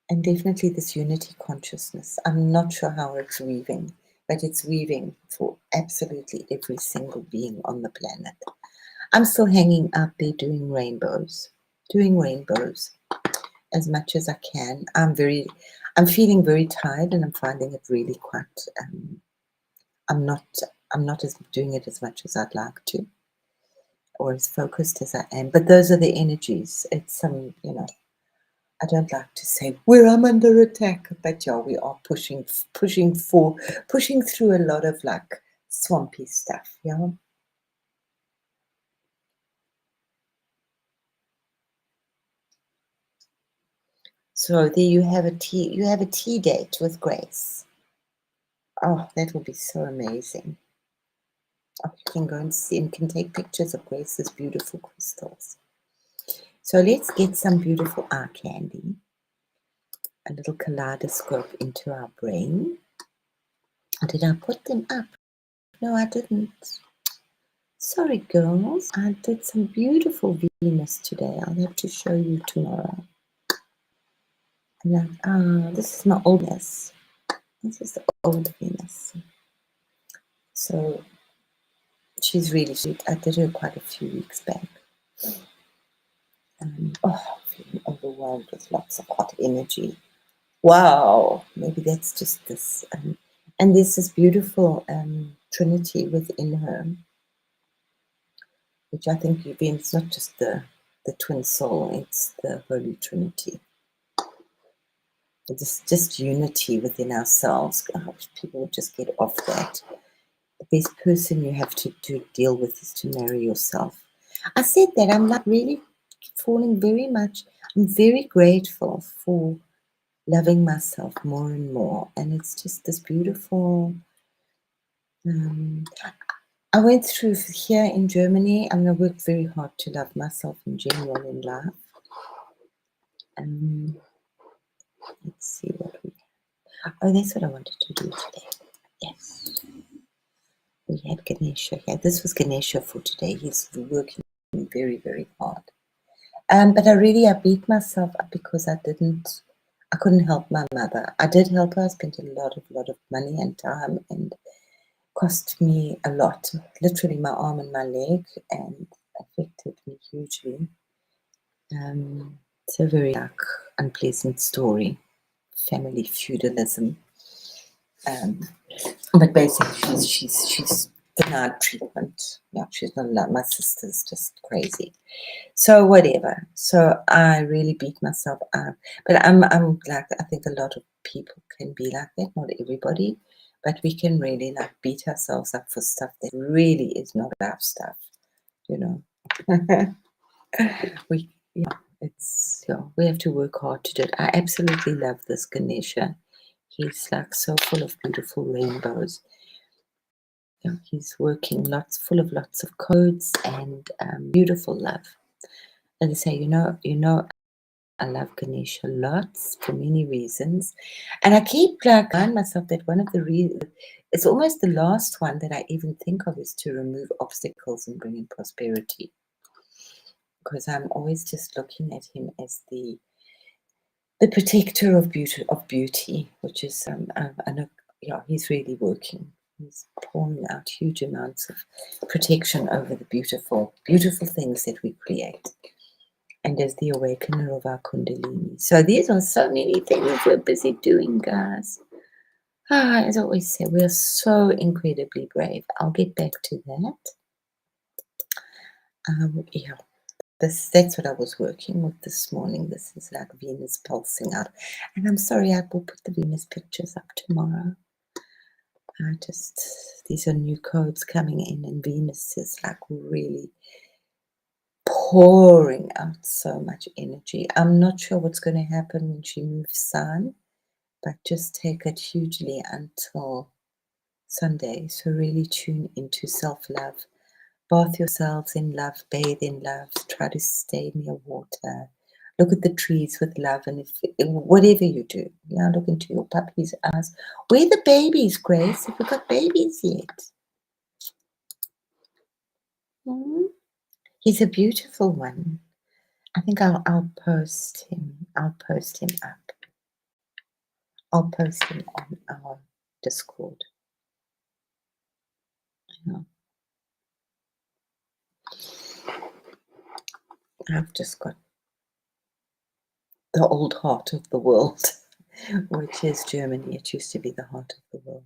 And definitely this unity consciousness. I'm not sure how it's weaving, but it's weaving for absolutely every single being on the planet. I'm still hanging out there doing rainbows as much as I can. I'm feeling very tired, and I'm finding it really quite, I'm not doing it as much as I'd like to, or as focused as I am, but those are the energies. It's I don't like to say I'm under attack, but yeah, we are pushing through a lot of like swampy stuff, yeah. So there you have a tea date with Grace. Oh, that will be so amazing. Oh, you can go and see and can take pictures of Grace's beautiful crystals. So let's get some beautiful eye candy, a little kaleidoscope into our brain. Did I put them up? No, I didn't. Sorry, girls. I did some beautiful Venus today. I'll have to show you tomorrow. This is my old Venus. This is the old Venus. So she's really sweet. I did her quite a few weeks back. Feeling overwhelmed with lots of hot energy. Wow, maybe that's just this. And there's this beautiful trinity within her, which I think it's not just the twin soul, it's the Holy Trinity. It's just unity within ourselves. People would just get off that. The best person you have to deal with is to marry yourself. I said that I'm not really falling very much. I'm very grateful for loving myself more and more, and it's just this beautiful. I went through here in Germany. I worked very hard to love myself in general in life. Let's see what we. Oh, that's what I wanted to do today. Yes, we had Ganesha here. This was Ganesha for today. He's working very, very hard. But I beat myself up because I couldn't help my mother. I did help her. I spent a lot of money and time, and cost me a lot, literally my arm and my leg, and affected me hugely. It's a very unpleasant story, family feudalism. But basically, she's denied treatment. Yeah, she's not allowed. My sister's just crazy. So whatever. So I really beat myself up. But I'm like, I think a lot of people can be like that. Not everybody, but we can really like beat ourselves up for stuff that really is not our stuff. You know, we have to work hard to do it. I absolutely love this Ganesha. He's like so full of beautiful rainbows. He's working full of lots of codes and beautiful love. As I say, you know, I love Ganesha lots for many reasons, and I keep like remind myself that one of the reasons, it's almost the last one that I even think of, is to remove obstacles and bring in prosperity. Because I'm always just looking at him as the protector of beauty, which is I know, yeah, he's really working. He's pouring out huge amounts of protection over the beautiful things that we create, and as the awakener of our Kundalini. So these are so many things we're busy doing, guys. As I always say, we are so incredibly brave. I'll get back to that. Yeah. That's what I was working with this morning. This is like Venus pulsing out. And I'm sorry, I will put the Venus pictures up tomorrow. These are new codes coming in, and Venus is like really pouring out so much energy. I'm not sure what's going to happen when she moves Sun, but just take it hugely until Sunday. So really tune into self-love. Bath yourselves in love, bathe in love, try to stay near water. Look at the trees with love, and whatever you do, look into your puppy's eyes. Where are the babies, Grace? Have we got babies yet? He's a beautiful one. I think I'll post him. I'll post him up. I'll post him on our Discord. Yeah. I've just got the old heart of the world, which is Germany. It used to be the heart of the world.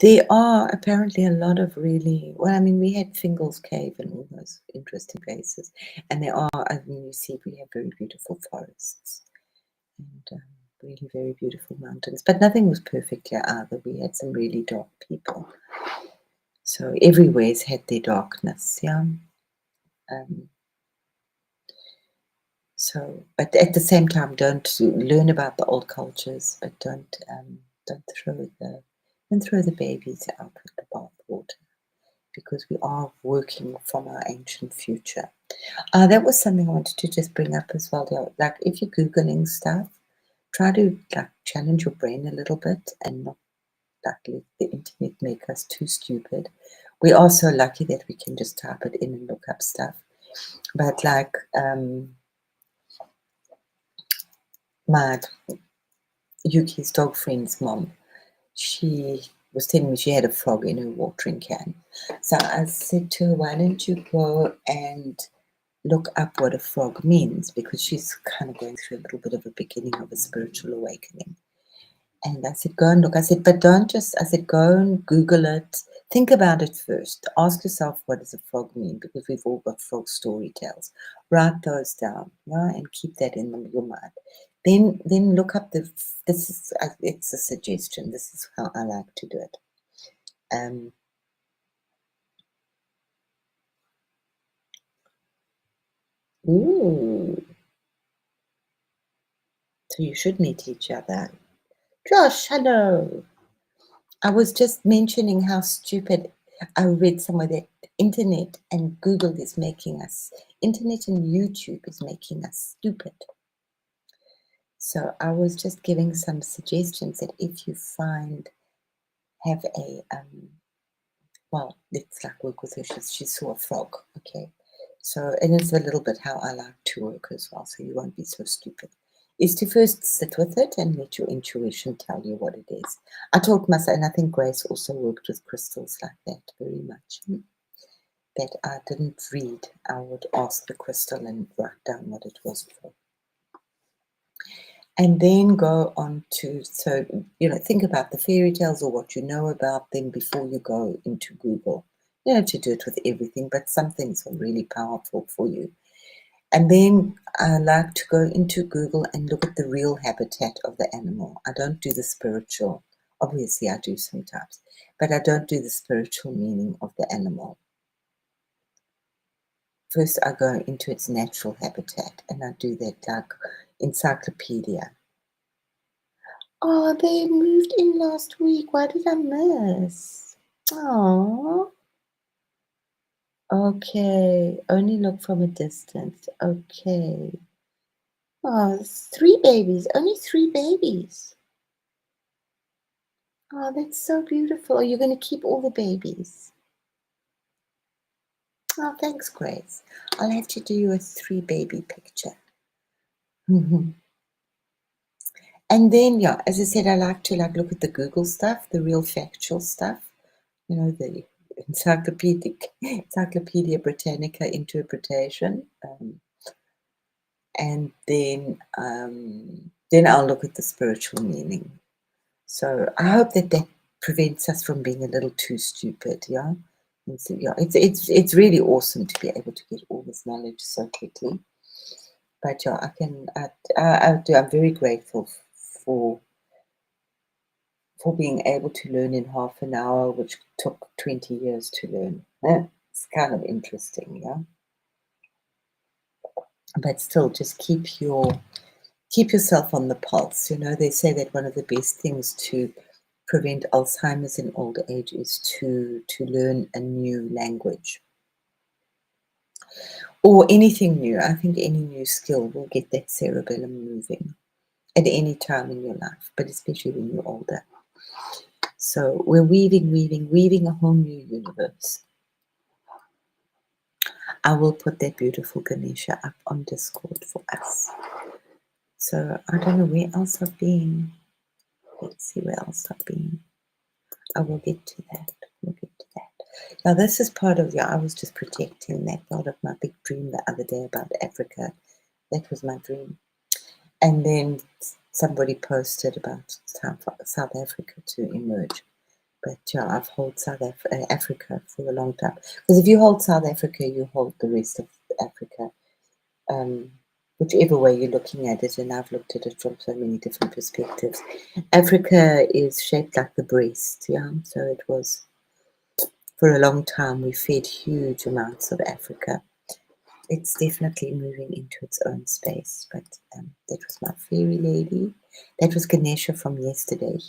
There are apparently a lot of really, well, I mean, we had Fingal's Cave and all those interesting places, and there are, I mean, you see, we have very beautiful forests and really very beautiful mountains, but nothing was perfect here either. We had some really dark people, so everywhere's had their darkness, yeah. So, but at the same time, don't learn about the old cultures, but don't throw the babies out with the bathwater, because we are working from our ancient future. That was something I wanted to just bring up as well. Like, if you're Googling stuff, try to like challenge your brain a little bit and not like let the internet make us too stupid. We are so lucky that we can just type it in and look up stuff. But like my Yuki's dog friend's mom, she was telling me she had a frog in her watering can. So I said to her, why don't you go and look up what a frog means, because she's kind of going through a little bit of a beginning of a spiritual awakening. And I said, go and look. I said, but don't just, I said, go and Google it. Think about it first. Ask yourself, what does a frog mean? Because we've all got frog story tales. Write those down, right? And keep that in your mind. Then look up it's a suggestion. This is how I like to do it. Ooh. So you should meet each other. Josh, hello. I was just mentioning how stupid. I read somewhere that internet and Google is making us, internet and YouTube is making us stupid. So I was just giving some suggestions that if you have a, well, let's like work with her. She saw a frog, okay? So, and it's a little bit how I like to work as well, so you won't be so stupid, is to first sit with it and let your intuition tell you what it is. I told myself, and I think Grace also worked with crystals like that very much, that I didn't read. I would ask the crystal and write down what it was for. And then go on to, so, think about the fairy tales or what you know about them before you go into Google. You don't have to do it with everything, but some things are really powerful for you. And then I like to go into Google and look at the real habitat of the animal. I don't do the spiritual. Obviously, I do sometimes, but I don't do the spiritual meaning of the animal. First, I go into its natural habitat, and I do that like encyclopedia. Oh, they moved in last week. Why did I miss? Oh. Okay. Only look from a distance. Okay. Oh, it's 3 babies. Only 3 babies. Oh, that's so beautiful. Are you going to keep all the babies? Oh, thanks, Grace. I'll have to do you a 3 baby picture. And then, yeah, as I said, I like to look at the Google stuff, the real factual stuff. The Encyclopedia Britannica interpretation, and then I'll look at the spiritual meaning. So I hope that prevents us from being a little too stupid, yeah. And so, yeah, it's really awesome to be able to get all this knowledge so quickly. But yeah, I'm very grateful for being able to learn in half an hour, which took 20 years to learn. It's kind of interesting, yeah. But still, just keep yourself on the pulse. They say that one of the best things to prevent Alzheimer's in old age is to learn a new language or anything new. I think any new skill will get that cerebellum moving at any time in your life, but especially when you're older. So we're weaving a whole new universe. I will put that beautiful Ganesha up on Discord for us. So I don't know where else I've been. Let's see where else I've been. I will get to that. Now this is part of, I was just projecting that part of my big dream the other day about Africa. That was my dream. And then somebody posted about South Africa to emerge. But I've held South Africa for a long time. Because if you hold South Africa, you hold the rest of Africa. Whichever way you're looking at it, and I've looked at it from so many different perspectives. Africa is shaped like the breast, so it was, for a long time, we fed huge amounts of Africa. It's definitely moving into its own space, but that was my fairy lady. That was Ganesha from yesterday.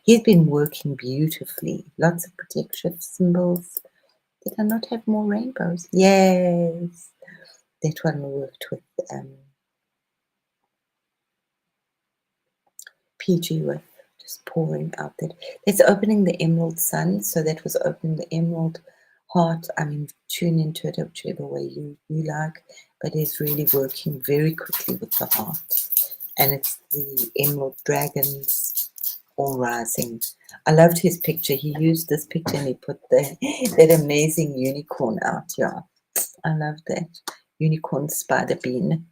He's been working beautifully. Lots of protection symbols. Did I not have more rainbows? Yes. That one worked with PG with just pouring out that. That's opening the emerald sun. So that was opening the emerald heart. I mean, tune into it whichever way you like, but it's really working very quickly with the heart. And it's the emerald dragons all rising. I loved his picture. He used this picture and he put that amazing unicorn out. Yeah, I love that. Unicorn spider bean.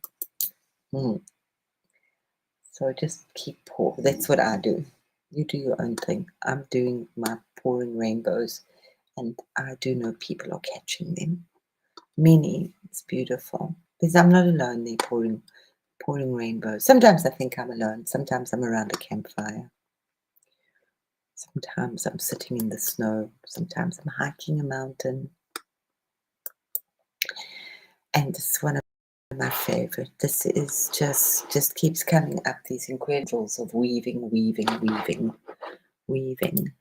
So just keep pour. That's what I do. You do your own thing. I'm doing my pouring rainbows, and I do know people are catching them. Many. It's beautiful. Because I'm not alone there pouring rainbows. Sometimes I think I'm alone. Sometimes I'm around a campfire. Sometimes I'm sitting in the snow. Sometimes I'm hiking a mountain. And it's one of my favorite. This is just keeps coming up, these incredibles of weaving, weaving, weaving, weaving.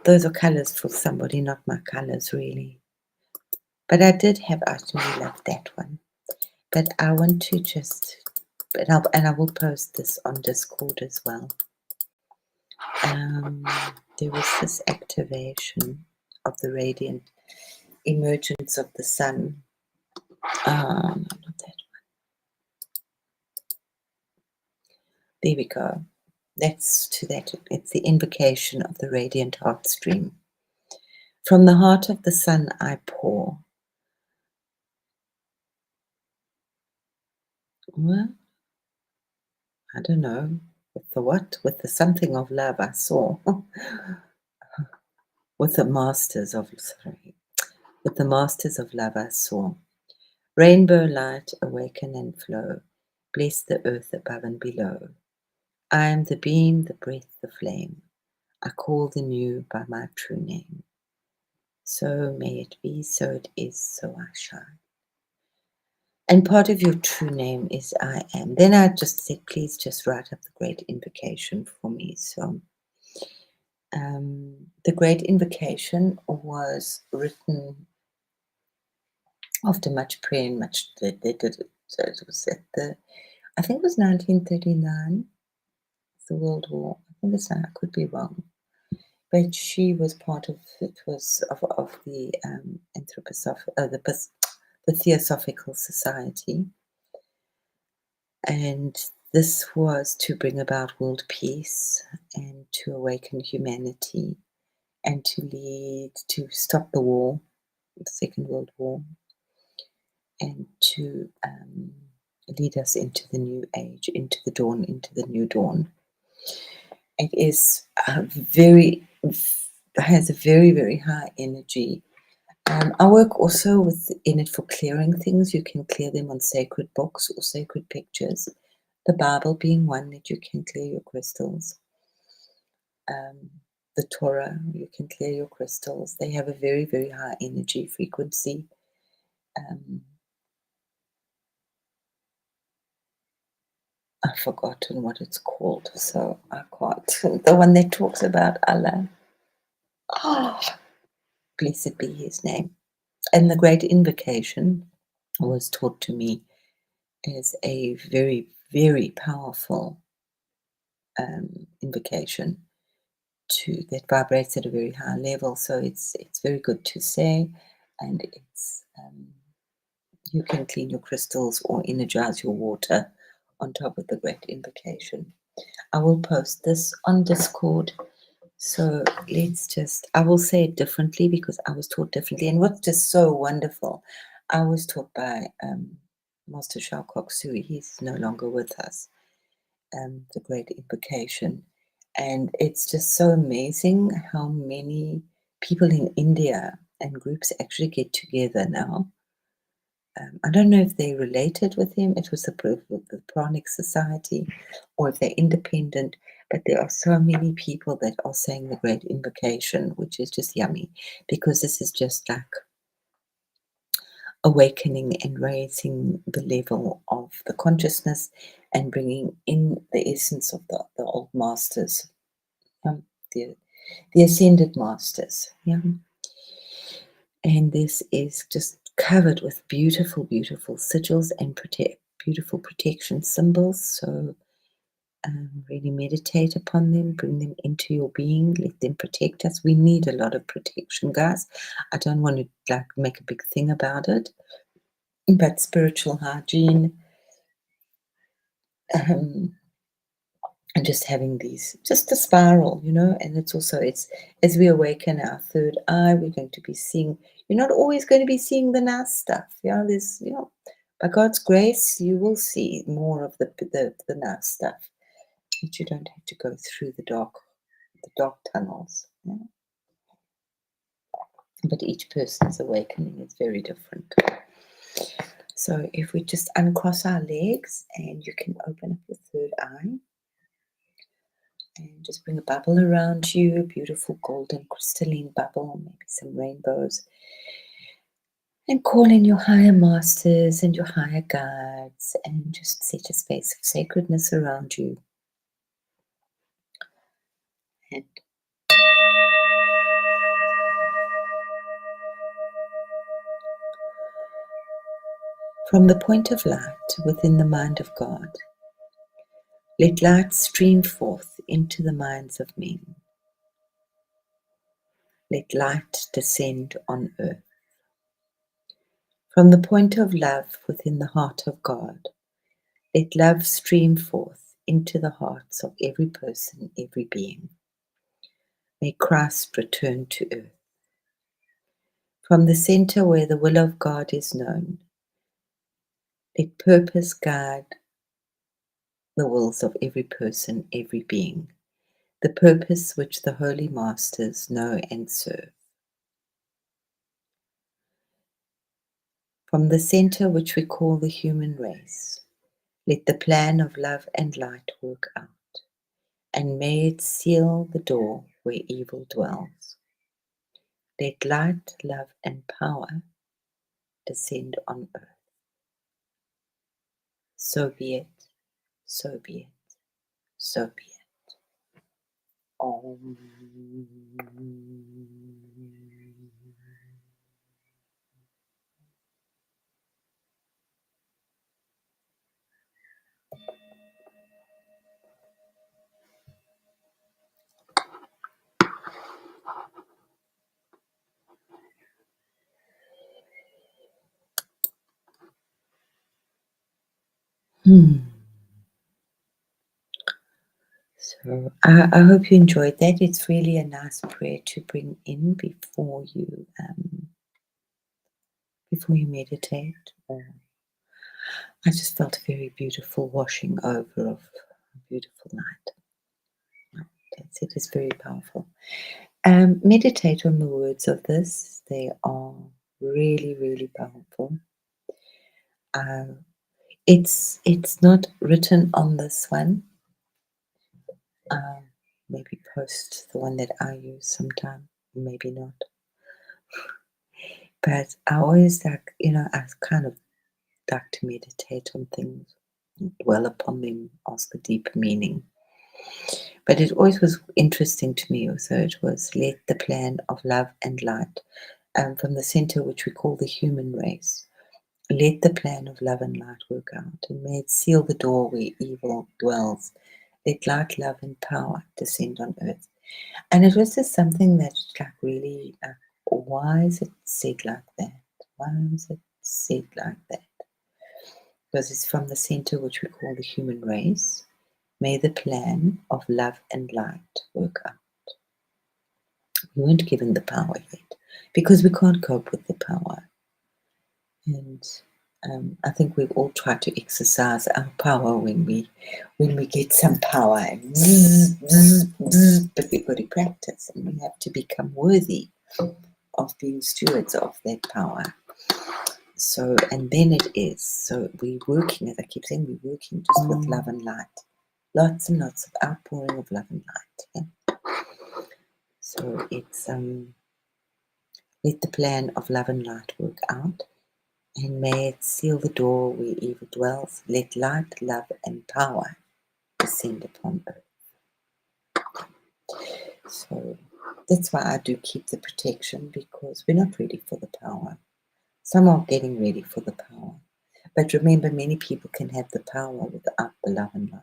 Those are colors for somebody, not my colors really. But I did have, I really love that one. But I want to just, and I will post this on Discord as well. There was this activation of the radiant emergence of the sun. No, not that one. There we go. That's to that. It's the invocation of the radiant heart stream. From the heart of the sun I pour. Well, I don't know. With the what? With the something of love I saw. With the masters of love I saw. Rainbow light awaken and flow. Bless the earth above and below. I am the beam, the breath, the flame. I call the new by my true name. So may it be, so it is, so I shine. And part of your true name is I am. Then I just said, please just write up the great invocation for me. So the great invocation was written after much prayer and much, they did it. So it was at I think it was 1939, the World War. I think it's not, I could be wrong. But she was part of, it was of the the Theosophical Society. And this was to bring about world peace and to awaken humanity and to stop the war, the Second World War, and to lead us into the new age, into the dawn, into the new dawn. It is has a very, very high energy. I work also in it for clearing things. You can clear them on sacred books or sacred pictures. The Bible being one that you can clear your crystals. The Torah, you can clear your crystals. They have a very, very high energy frequency. I've forgotten what it's called, so I can't. The one that talks about Allah. Oh, blessed be his name. And the great invocation was taught to me as a very, very powerful invocation that vibrates at a very high level. So it's very good to say, and it's you can clean your crystals or energize your water on top of the great invocation. I will post this on Discord. So I will say it differently because I was taught differently. And what's just so wonderful, I was taught by Master Shalkok Sui. He's no longer with us. The great invocation. And it's just so amazing how many people in India and groups actually get together now. I don't know if they're related with him. It was the Pranic Society, or if they're independent. But there are so many people that are saying the great invocation, which is just yummy, because this is just like awakening and raising the level of the consciousness and bringing in the essence of the old masters, the ascended masters. Yeah. And this is just covered with beautiful, beautiful sigils and beautiful protection symbols. So really meditate upon them, bring them into your being, let them protect us. We need a lot of protection, guys. I don't want to make a big thing about it, but spiritual hygiene, and just having just a spiral, and it's also, it's as we awaken our third eye, we're going to be seeing, you're not always going to be seeing the nice stuff. There's, by God's grace, you will see more of the nice stuff, but you don't have to go through the dark tunnels. But each person's awakening is very different. So if we just uncross our legs and you can open up your third eye and just bring a bubble around you, a beautiful golden crystalline bubble, maybe some rainbows. And call in your higher masters and your higher guides and just set a space of sacredness around you. And from the point of light within the mind of God, let light stream forth into the minds of men. Let light descend on earth. From the point of love within the heart of God, let love stream forth into the hearts of every person, every being. May Christ return to earth. From the center where the will of God is known, let purpose guide the wills of every person, every being, the purpose which the holy masters know and serve. From the center which we call the human race, let the plan of love and light work out, and may it seal the door where evil dwells. Let light, love, and power descend on earth. So be it, so be it, so be it. Om. So I hope you enjoyed that. It's really a nice prayer to bring in before you meditate. I just felt a very beautiful washing over of a beautiful night. That's it. It's very powerful. Meditate on the words of this. They are really, really powerful. It's not written on this one. Maybe post the one that I use sometime, maybe not. But I always I kind of like to meditate on things, dwell upon them, ask a deeper meaning. But it always was interesting to me. So it was, let the plan of love and light from the center which we call the human race. Let the plan of love and light work out, and may it seal the door where evil dwells. Let light, love, and power descend on earth. And it was just something that really, why is it said like that? Why is it said like that? Because it's from the center which we call the human race. May the plan of love and light work out. We weren't given the power yet because we can't cope with the power. And I think we've all tried to exercise our power when we get some power, and but we've got to practice, and we have to become worthy of being stewards of that power. So, and then it is. So we're working, as I keep saying, we're working just with love and light. Lots and lots of outpouring of love and light. Yeah? So it's let the plan of love and light work out, and may it seal the door where evil dwells. Let light, love, and power descend upon earth. So that's why I do keep the protection, because we're not ready for the power. Some are getting ready for the power. But remember, many people can have the power without the love and light.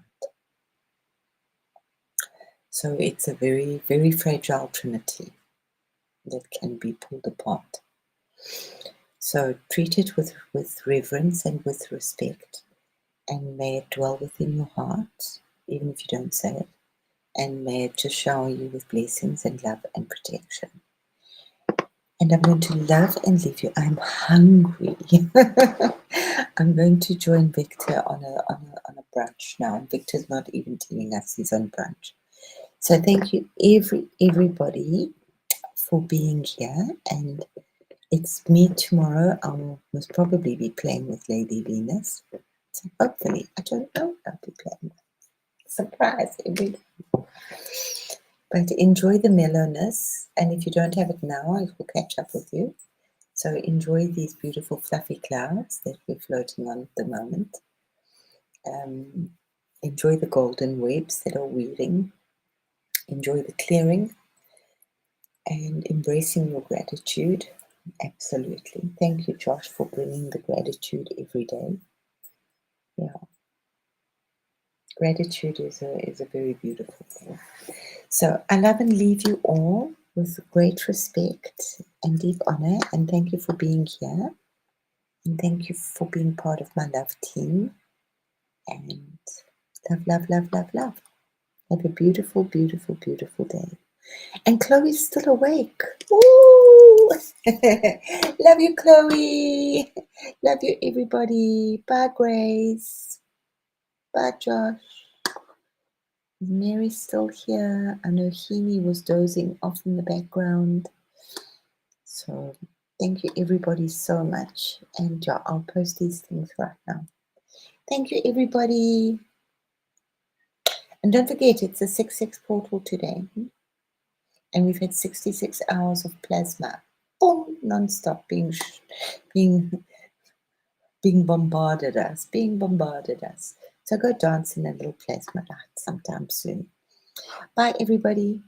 So it's a very, very fragile trinity that can be pulled apart. So treat it with reverence and with respect, and may it dwell within your heart, even if you don't say it, and may it just shower you with blessings and love and protection. And I'm going to love and leave you. I'm hungry. I'm going to join Victor on a brunch now, and Victor's not even telling us he's on brunch. So thank you everybody for being here, and it's me tomorrow. I will most probably be playing with Lady Venus. So hopefully, I don't know, I'll be playing. Surprise everybody. But enjoy the mellowness, and if you don't have it now, I will catch up with you. So enjoy these beautiful fluffy clouds that we're floating on at the moment. Enjoy the golden webs that are weaving. Enjoy the clearing and embracing your gratitude. Absolutely. Thank you, Josh, for bringing the gratitude every day. Yeah. Gratitude is a very beautiful thing. So I love and leave you all with great respect and deep honor. And thank you for being here. And thank you for being part of my love team. And love, love, love, love, love. Have a beautiful, beautiful, beautiful day. And Chloe's still awake. Woo! Love you, Chloe. Love you, everybody. Bye, Grace. Bye, Josh. Is Mary still here? I know Hemi was dozing off in the background. So thank you, everybody, so much. And yeah, I'll post these things right now. Thank you, everybody. And don't forget, it's a 6/6 portal today. And we've had 66 hours of plasma. Boom, non-stop being bombarded us. So go dance in a little plasma light sometime soon. Bye, everybody.